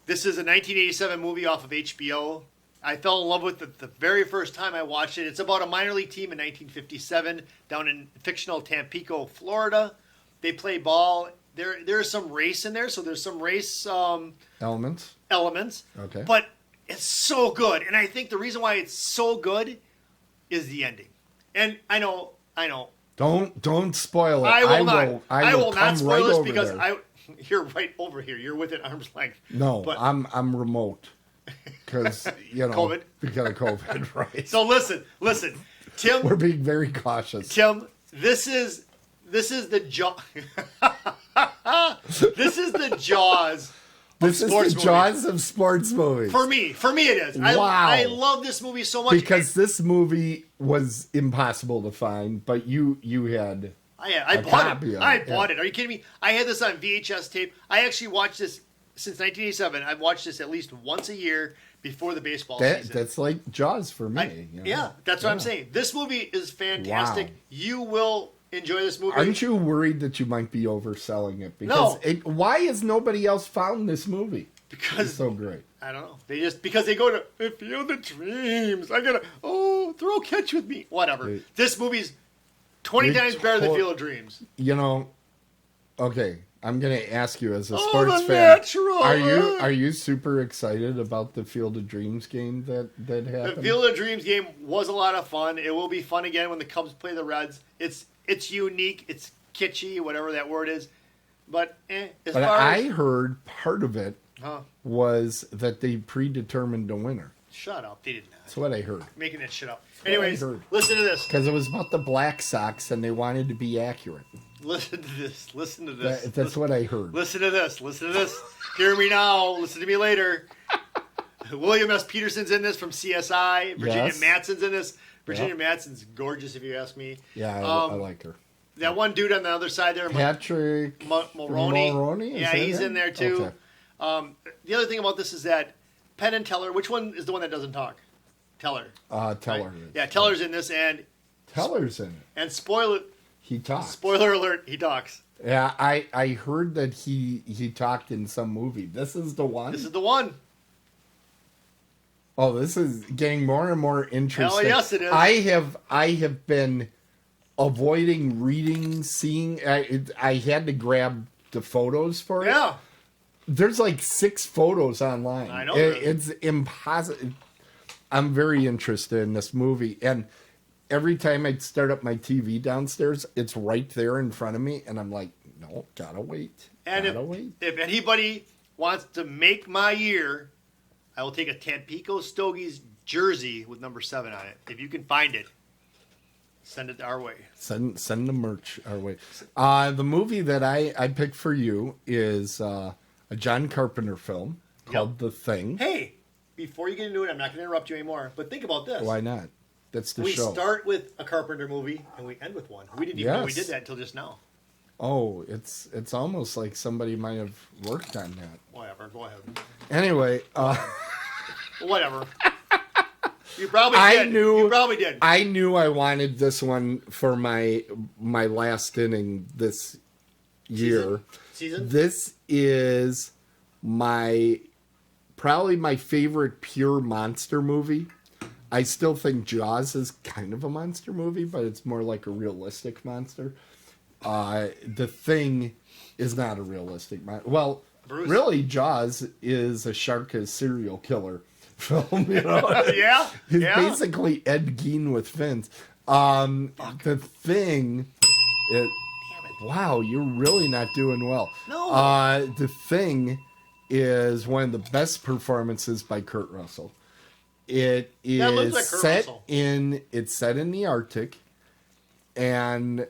this is a 1987 movie off of HBO. I fell in love with it the very first time I watched it. It's about a minor league team in 1957 down in fictional Tampico, Florida. They play ball. There's some race in there, so there's some race Elements. Okay. But it's so good, and I think the reason why it's so good is the ending. And I know. Don't spoil it. I will not. I will come not spoil right this over because there. you're right over here. You're within arm's length. No, but I'm remote because COVID. Because of COVID, right? so listen, Tim. We're being very cautious. Tim, this is the Jaws. This is the Jaws. This is sports the movies. Jaws of sports movies. For me it is. Wow. I love this movie so much Because this movie was impossible to find, but you had I a bought copy it. of I it, bought yeah. it. Are you kidding me? I had this on VHS tape. I actually watched this since 1987. I've watched this at least once a year before the baseball season. that's like Jaws for me. you know? Yeah, that's what I'm saying. This movie is fantastic. Wow. You will enjoy this movie. Aren't you worried that you might be overselling it? No. Because why has nobody else found this movie? Because It's so great. I don't know. Because they go to I feel the dreams. I gotta throw a catch with me. Whatever. Wait. This movie's 20 Wait, times better than hold- Field of Dreams. You know, okay, I'm gonna ask you as a Oh, sports the fan. natural. Are you super excited about the Field of Dreams game that The happened? Field of Dreams game was a lot of fun. It will be fun again when the Cubs play the Reds. It's unique. It's kitschy, whatever that word is. But as But far I as heard part of it was that they predetermined a winner. shut up, they did not. That's what I heard. Making that shit up. what I Anyways, heard. listen to this. Because it was about the Black Sox and they wanted to be accurate. Listen to this. Listen to this. That's what I heard. Listen to this. Listen to this. Hear me now. Listen to me later. William S. Peterson's in this from CSI. Virginia Yes. Madsen's in this. Virginia Yep. Madsen's gorgeous, if you ask me. Yeah, I like her. That one dude on the other side there, Patrick Mulroney. Mulroney? Yeah, he's in there too. Okay. The other thing about this is that Penn and Teller, which one is the one that doesn't talk? Teller. Teller. Right? Yeah, Teller's in this, and Teller's in it. And spoiler alert, he talks. Yeah, I heard that he talked in some movie. This is the one? This is the one. Oh, this is getting more and more interesting. Hell yes, it is. I have been avoiding reading, seeing. I had to grab the photos for it. Yeah. There's like 6 photos online. I know. It's impossible. I'm very interested in this movie, and every time I start up my TV downstairs, it's right there in front of me, and I'm like, no, gotta wait. And if anybody wants to make my year, I will take a Tampico Stogies jersey with number 7 on it. If you can find it, send it our way. Send the merch our way. The movie that I picked for you is a John Carpenter film called The Thing. Hey, before you get into it, I'm not going to interrupt you anymore, but think about this. Why not? That's the we show. We start with a Carpenter movie, and we end with one. We didn't even know we did that until just now. Oh, it's almost like somebody might have worked on that. Whatever, go ahead. Anyway. Whatever. You probably did. You probably did. I knew I wanted this one for my last inning this year. Season? This is probably my favorite pure monster movie. I still think Jaws is kind of a monster movie, but it's more like a realistic monster. The Thing is not a realistic monster. Well, Bruce? Really, Jaws is a shark as serial killer film. You know? Yeah. He's basically Ed Gein with fins. The Thing. Damn it. Wow, you're really not doing well. No. The Thing is one of the best performances by Kurt Russell. It is like set in the Arctic, and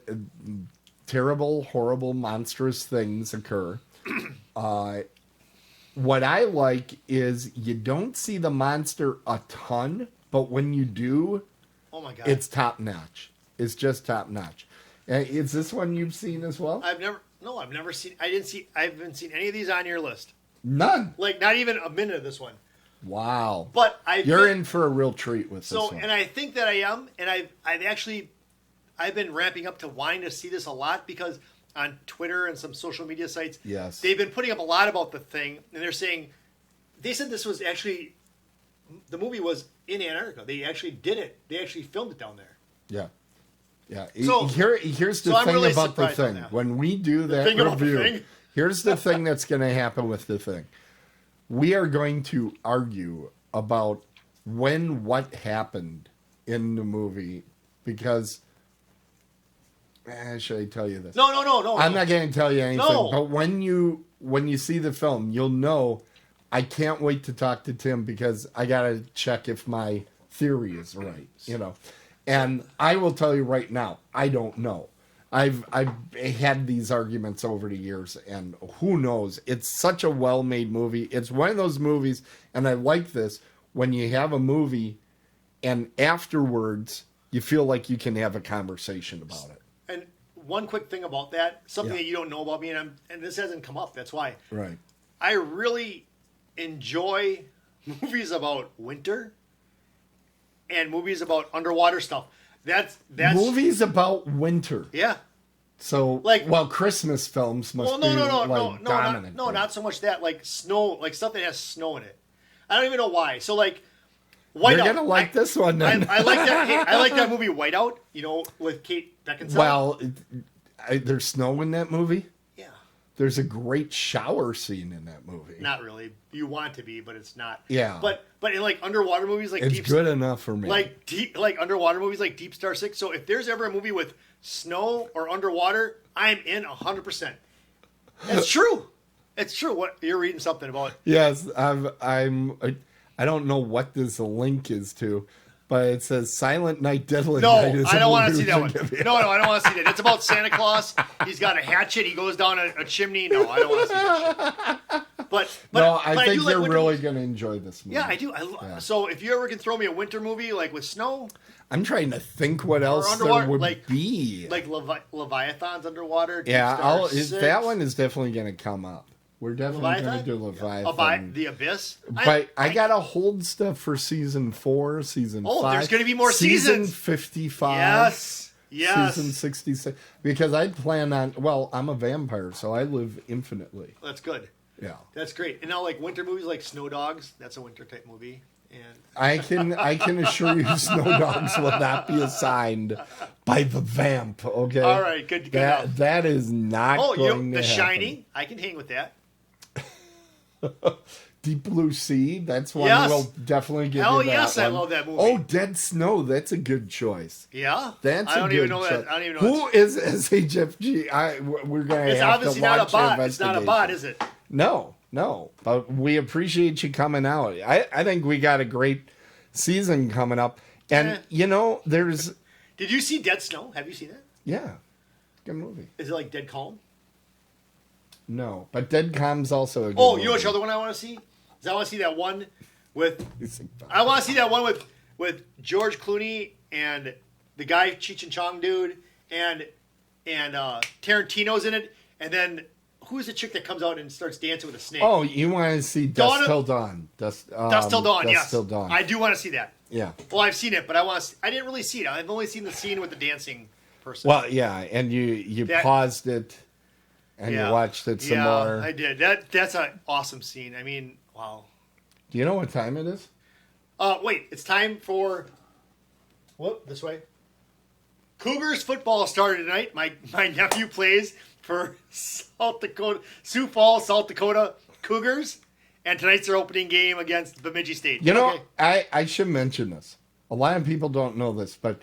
terrible, horrible, monstrous things occur. What I like is you don't see the monster a ton, but when you do, oh my God, it's top notch. It's just top notch. Is this one you've seen as well? I've never seen. I haven't seen any of these on your list. None. Like not even a minute of this one. Wow. But you're in for a real treat with this one. And I think that I am, and I've been ramping up to wanting to see this a lot because on Twitter and some social media sites, yes, they've been putting up a lot about The Thing, and they said this was actually, the movie was in Antarctica. They actually did it. They actually filmed it down there. Yeah. Yeah. So, here's the thing really about The Thing. When we do that review, here's the thing that's going to happen with The Thing. We are going to argue about what happened in the movie because should I tell you this? No. I'm not going to tell you anything. No. But when you see the film, you'll know. I can't wait to talk to Tim because I got to check if my theory is right. You know, and I will tell you right now, I don't know. I've had these arguments over the years, and who knows? It's such a well-made movie. It's one of those movies, and I like this, when you have a movie, and afterwards, you feel like you can have a conversation about it. And one quick thing about that, something that you don't know about me, and this hasn't come up, that's why. Right. I really enjoy movies about winter and movies about underwater stuff. That's movies about winter. Yeah. So Christmas films must be dominant. Not so much that, like snow, like stuff that has snow in it. I don't even know why. So like Whiteout. You're gonna like this one then. I like that. Hey, I like that movie Whiteout. You know, with Kate Beckinsale. Well, there's snow in that movie. Yeah. There's a great shower scene in that movie. Not really. You want to be, but it's not. Yeah. But in like underwater movies, like it's good enough for me. Like underwater movies, like Deep Star 6. So if there's ever a movie with snow or underwater, I'm in 100%. It's true. It's true. What you're reading something about? Yes, I don't know what this link is to, but it says Silent Night, Deadly No, Night. Is I an don't want to see that one. illusion. No, I don't want to see that. It's about Santa Claus. He's got a hatchet. He goes down a chimney. No, I don't want to see that shit. But No, I but think do like you're winter really movies. going to enjoy this movie. Yeah, I do. So if you ever can throw me a winter movie like with snow, I'm trying to think what else underwater, there would like- be. like Leviathans underwater. Yeah, Deep Star 6, that one is definitely going to come up. We're definitely going to Leviathan? do Leviathan. The Abyss. But I got to hold stuff for season 4, season 5. Oh, there's gonna be more season seasons. 55. Yes. Season 66. Because I plan on, well, I'm a vampire, so I live infinitely. That's good. Yeah. That's great. And now, like winter movies, like Snow Dogs. That's a winter type movie. And I can assure you Snow Dogs will not be assigned by the vamp, okay? all right, good to go. That is not Oh, going to The happen. Shining. I can hang with that. Deep Blue Sea, that's one Yes. we'll definitely give Hell you that yes, I one. love that movie. Oh, Dead Snow, that's a good choice. Yeah. That's I don't a even good know choice. that. I don't even know. Who is SHFG? We're going to It's have obviously to watch not a bot. the It's not a bot, investigation. is it? No, but we appreciate you coming out. I think we got a great season coming up. And, there's, Did you see Dead Snow? Have you seen that? yeah, good movie. Is it like Dead Calm? No, but Dead Calm's also a good Oh, movie. you know which other one I want to see? Is I want to see that one with. It's like- I want to see that one with George Clooney and the guy Cheech and Chong dude and Tarantino's in it, and then who's the chick that comes out and starts dancing with a snake? Oh, you want to see Dusk Till Dawn. Dust Till Dawn. Dusk Yes, Till Dawn. I do want to see that. Yeah. Well, I've seen it, but I didn't really see it. I've only seen the scene with the dancing person. Well, yeah, and you That- paused it and you watched it some more. I did. That's an awesome scene. I mean, wow. Do you know what time it is? Wait, it's time for whoop this way. Cougars football started tonight. My nephew plays for South Dakota, Sioux Falls, South Dakota Cougars, and tonight's their opening game against Bemidji State. You know, Okay. I should mention this. A lot of people don't know this, but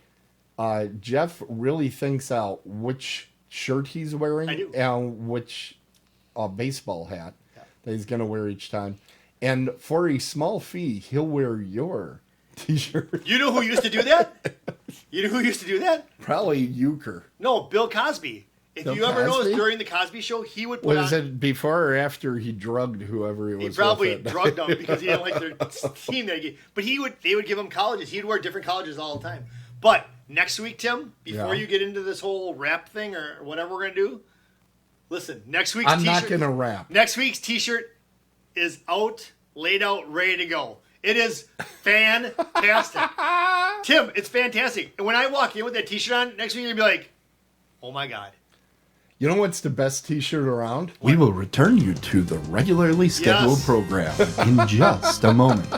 Jeff really thinks out which shirt he's wearing I do. and which baseball hat that he's going to wear each time. And for a small fee, he'll wear your T-shirt. You know who used to do that? You know who used to do that? Probably Euchre. No, Bill Cosby. If Bill you ever noticed Cosby? during the Cosby Show, he would put Was on. it before or after he drugged whoever he was He with probably it? drugged them because he didn't like their team. But they would give him colleges. He'd wear different colleges all the time. But next week, Tim, before Yeah. you get into this whole rap thing or whatever we're gonna do, listen. Next week's I'm T-shirt, not going to rap. Next week's T-shirt is out, laid out, ready to go. It is fantastic, Tim. It's fantastic. And when I walk in with that T-shirt on, next week you're gonna be like, "Oh my god." You know what's the best T-shirt around? We will return you to the regularly scheduled Yes. program in just a moment.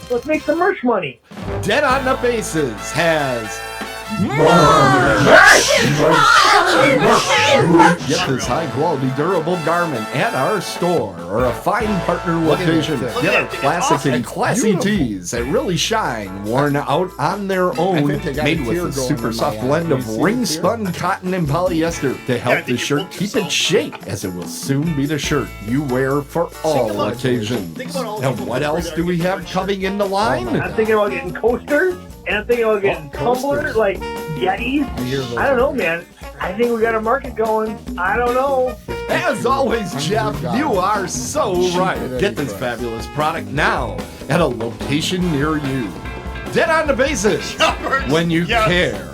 Let's make some merch money. Dead on the Bases has get this high quality durable garment at our store or a fine partner location. this. Get our Look at that. classic Awesome. and That's classy beautiful. tees that really shine, worn out on their own, think they got a made tear with a going super in soft uh, blend E of my eye. You see Oh, the the ring-spun cotton and polyester to help think the you shirt booked keep yourself. its shape, as it will soon be the shirt you wear for all about it. occasions. Think about all the And people what who else wear do we their have shirt. coming in the line? I'm thinking about getting coasters, and I'm thinking about getting coasters. tumblers, like Yetis. hear those. I don't know, man. I think we got a market going. I don't know. As always, Jeff, you are so right. at Get any this uh, fabulous product now at a location near you. Dead on the Bases. Shoppers. When you Yes. care.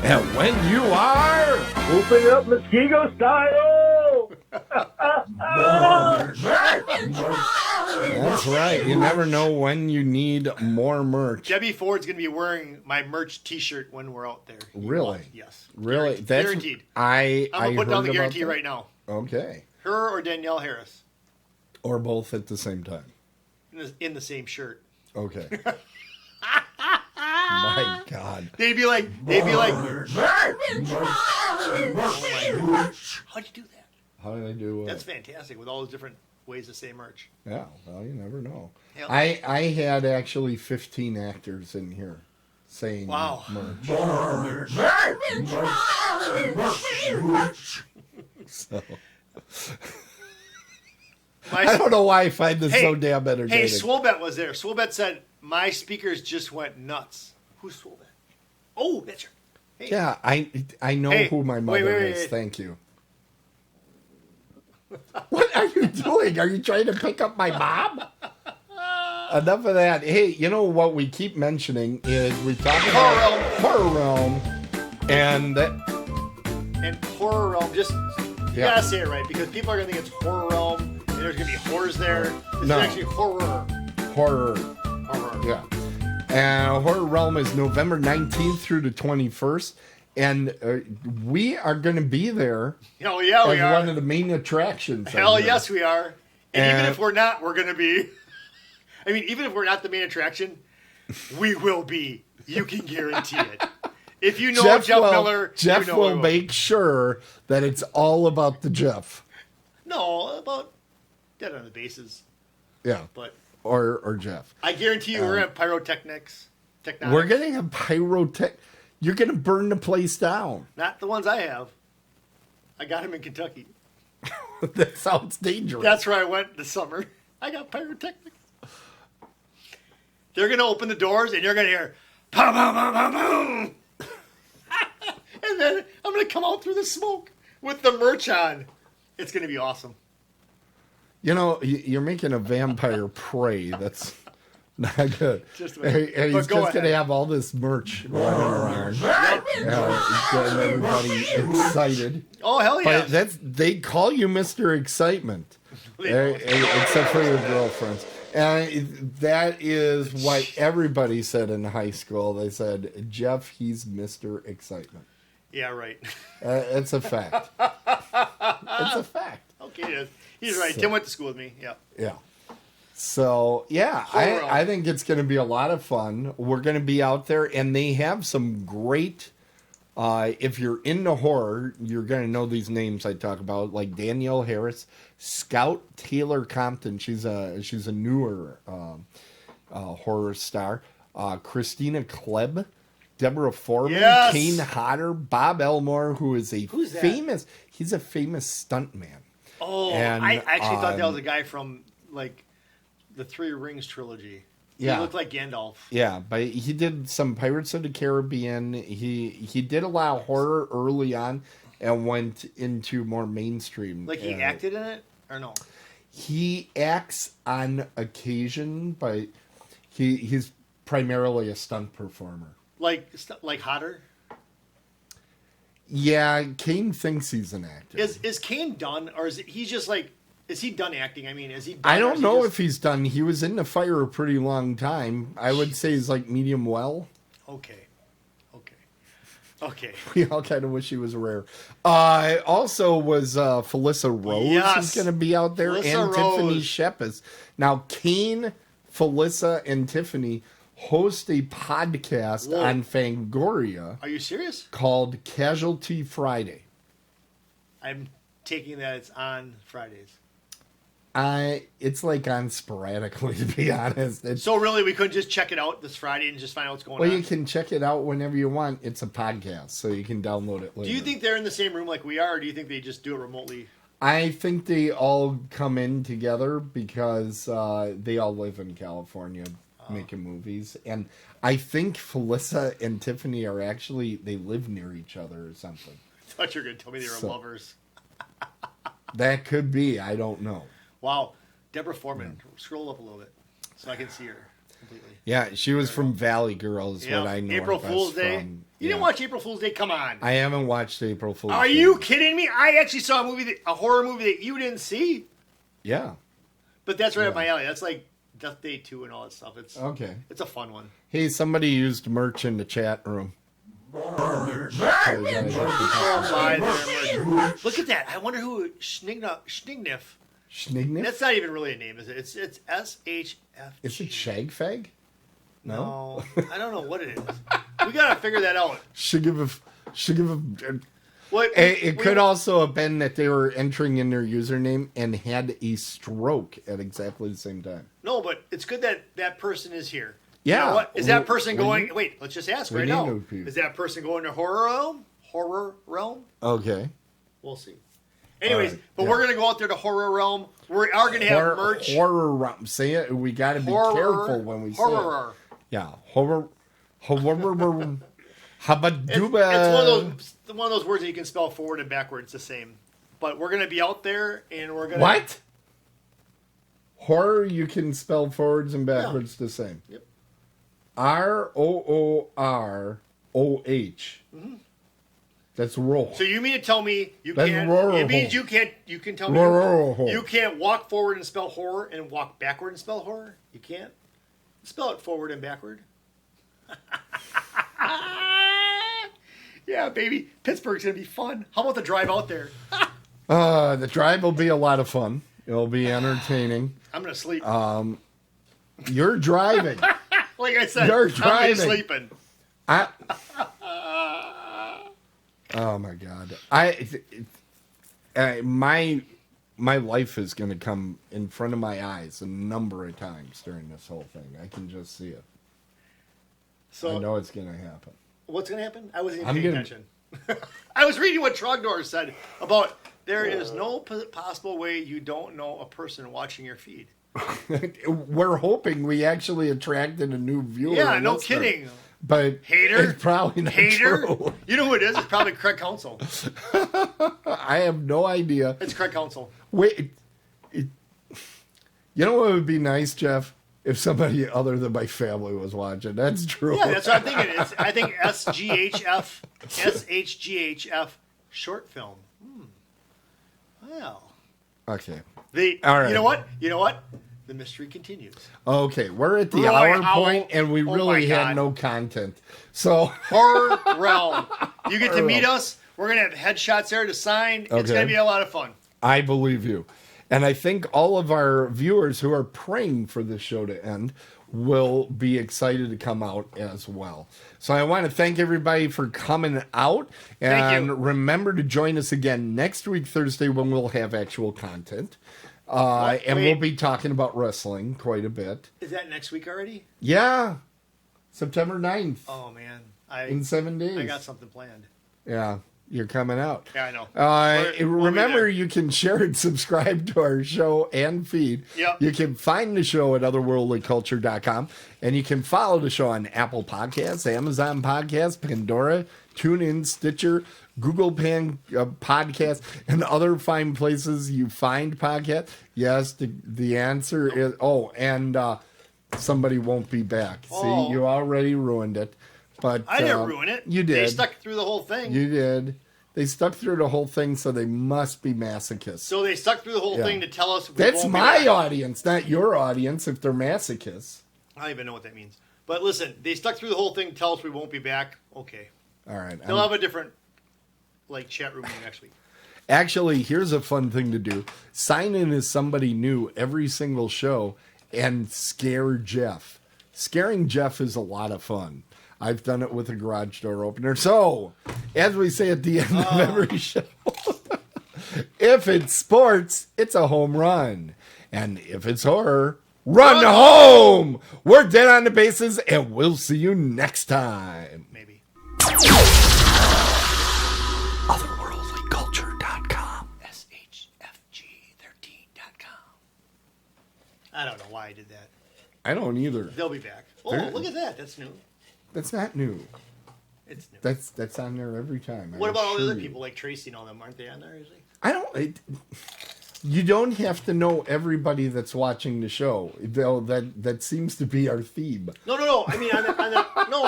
And when you are... Open it up Muskego style. That's right. You never know when you need more merch. Debbie Ford's gonna be wearing my merch T-shirt when we're out there. Really? Yes. Really? That's Guaranteed. I I'm gonna put down heard the about guarantee that. right now. Okay. Her or Danielle Harris Or both at the same time. in the same shirt. Okay. My God. They'd be like, oh my gosh. How'd you do that? How did I do? That's fantastic with all those different ways to say merch. Yeah, well, you never know. Yep. I had actually 15 actors in here saying Wow. merch. So I My, don't know why I find this Hey, so damn entertaining. hey, Swolbet was there. Swolbet said, my speakers just went nuts. Who stole that? Oh, that's your... Hey. Yeah, I know Hey, who my mother wait. is. Thank you. What are you doing? Are you trying to pick up my mom? Enough of that. Hey, you know what we keep mentioning is we talk about Horror Realm, and Horror Realm. Just you gotta say it right because people are gonna think it's Horror Realm and there's gonna be horrors there. This is actually horror. Horror. Yeah. And Horror Realm is November 19th through the 21st. And we are going to be there. Hell yeah, we are. One of the main attractions. Hell yes, we are. And even if we're not, we're going to be. I mean, even if we're not the main attraction, we will be. You can guarantee it. If you know Jeff Miller, Jeff you know will make sure that it's all about the Jeff. No, about Dead on the Bases. Yeah. But or Jeff. I guarantee you we're going to have pyrotechnics. We're going to have pyrotech. You're going to burn the place down. Not the ones I have. I got them in Kentucky. That sounds dangerous. That's where I went this summer. I got pyrotechnics. They're going to open the doors and you're going to hear, pow, pow, pow, pow, pow. And then I'm going to come out through the smoke with the merch on. It's going to be awesome. You know, you're making a vampire pray. That's not good. Just and he's just going to have all this merch running around. Getting everybody excited. Oh, hell yeah. But they call you Mr. Excitement. Except for your girlfriends. And that is what everybody said in high school. They said, Jeff, he's Mr. Excitement. Yeah, right. It's a fact. It's a fact. Okay, he's right. Tim went to school with me. Yeah. Yeah. So, yeah, I think it's going to be a lot of fun. We're going to be out there, and they have some great, if you're into horror, you're going to know these names I talk about, like Danielle Harris, Scout Taylor Compton. She's a newer horror star. Christina Klebb, Deborah Foreman, yes! Kane Hodder, Bob Elmore, who is Who's famous, he's a famous stuntman. Oh, and, I actually thought that was a guy from, like, the Three Rings trilogy. Yeah. He looked like Gandalf. Yeah, but he did some Pirates of the Caribbean. He did a lot of horror early on and went into more mainstream. Like he acted in it or no? He acts on occasion, but he's primarily a stunt performer. Like Hodder? Yeah, Kane thinks he's an actor. Is Kane done, or he's just like? Is he done acting? I mean, is he done? I don't know if he's done. He was in the fire a pretty long time. I would say he's like medium well. Okay. We all kind of wish he was rare. Also was Felissa Rose who's going to be out there. Felissa and Tiffany Rose. Shepis. Now, Kane, Felissa, and Tiffany host a podcast on Fangoria. Are you serious? Called Casualty Friday. I'm taking that it's on Fridays. It's like on sporadically, to be honest. So really, we couldn't just check it out this Friday and just find out what's going on? Well, you can check it out whenever you want. It's a podcast, so you can download it later. Do you think they're in the same room like we are, or do you think they just do it remotely? I think they all come in together because they all live in California making movies. And I think Felissa and Tiffany are actually, they live near each other or something. I thought you were going to tell me they were lovers. That could be. I don't know. Wow. Deborah Foreman. Scroll up a little bit so I can see her completely. Yeah, she was from Valley Girls, what I know. April Fool's Day. From. You didn't watch April Fool's Day? Come on. I haven't watched April Fool's Day. Are you kidding me? I actually saw a horror movie that you didn't see. Yeah. But that's right up my alley. That's like Death Day 2 and all that stuff. It's okay. It's a fun one. Hey, somebody used merch in the chat room. Look at that. I wonder who Schnignif. Schnignif? That's not even really a name, is it? It's SHF. Is it Shagfag? No, I don't know what it is. We gotta figure that out. It could also have been that they were entering in their username and had a stroke at exactly the same time. No, but it's good that that person is here. Yeah. You know what? Is that person going... Wait, let's just ask right now. People. Is that person going to horror realm? Horror realm? Okay. We'll see. Anyways, we're going to go out there to horror realm. We are going to have merch. Horror realm. Say it. We got to be careful when we say it. Yeah. Habaduba. It's one of those words that you can spell forward and backwards the same. But we're going to be out there, and we're going to... What? Horror you can spell forwards and backwards the same. Yep. ROOROH. Mm-hmm. That's roll. So you mean to tell me you That's can't... roll. It means you can tell me you can't walk forward and spell horror and walk backward and spell horror? You can't? Spell it forward and backward. Yeah, baby. Pittsburgh's going to be fun. How about the drive out there? The drive will be a lot of fun. It'll be entertaining. I'm going to sleep. You're driving. Like I said, You're I'm driving. sleeping. Oh my God! My life is going to come in front of my eyes a number of times during this whole thing. I can just see it. So I know it's going to happen. What's going to happen? I wasn't even paying attention. I was reading what Trogdor said about there is no possible way you don't know a person watching your feed. We're hoping we actually attracted a new viewer. Yeah, no kidding. But hater, it's probably not true. You know who it is? It's probably Craig Council. I have no idea. It's Craig Council. Wait, you know what would be nice, Jeff? If somebody other than my family was watching. That's true. Yeah, that's what I'm thinking. I think SHGHF short film. Well. Okay. All right. You know what? The mystery continues. Okay, we're at the hour point, and we really had no content. So Horror Realm. You get to meet us. We're going to have headshots there to sign. It's going to be a lot of fun. I believe you. And I think all of our viewers who are praying for this show to end will be excited to come out as well. So I want to thank everybody for coming out. And remember to join us again next week, Thursday, when we'll have actual content. We'll be talking about wrestling quite a bit. Is that next week already? Yeah. September 9th. Oh, man. In 7 days. I got something planned. Yeah. You're coming out. Yeah, I know. Remember, you can share and subscribe to our show and feed. Yep. You can find the show at otherworldlyculture.com. And you can follow the show on Apple Podcasts, Amazon Podcasts, Pandora, TuneIn, Stitcher, Google Podcasts, and other fine places you find podcasts. Yes, the answer is... somebody won't be back. See, you already ruined it. But I didn't ruin it. You did. They stuck through the whole thing. You did. They stuck through the whole thing, so they must be masochists. So they stuck through the whole thing to tell us that's my audience, not your audience, if they're masochists. I don't even know what that means. But listen, they stuck through the whole thing to tell us we won't be back. Okay. All right. They'll have a different chat room next week. Actually, here's a fun thing to do. Sign in as somebody new every single show and scare Jeff. Scaring Jeff is a lot of fun. I've done it with a garage door opener. So, as we say at the end of every show, if it's sports, it's a home run. And if it's horror, run home! We're dead on the bases, and we'll see you next time. Maybe. Otherworldlyculture.com. SHFG13.com. I don't know why I did that. I don't either. They'll be back. Oh, look at that. That's new. That's not new. It's new. That's on there every time. What about all the other people like Tracy and all them? Aren't they on there usually? You don't have to know everybody that's watching the show. Though that seems to be our theme. No. I mean on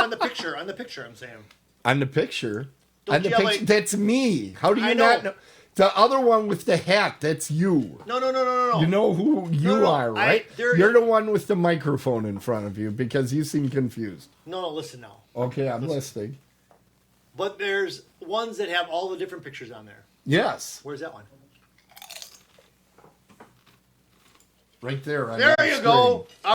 the picture. On the picture, I'm saying. On the picture. Don't on the picture. That's me. How do you not know? The other one with the hat, that's you. No. You know who you are, right? You're the one with the microphone in front of you because you seem confused. No, listen now. Okay, I'm listening. But there's ones that have all the different pictures on there. Yes. Where's that one? Right there. There you go.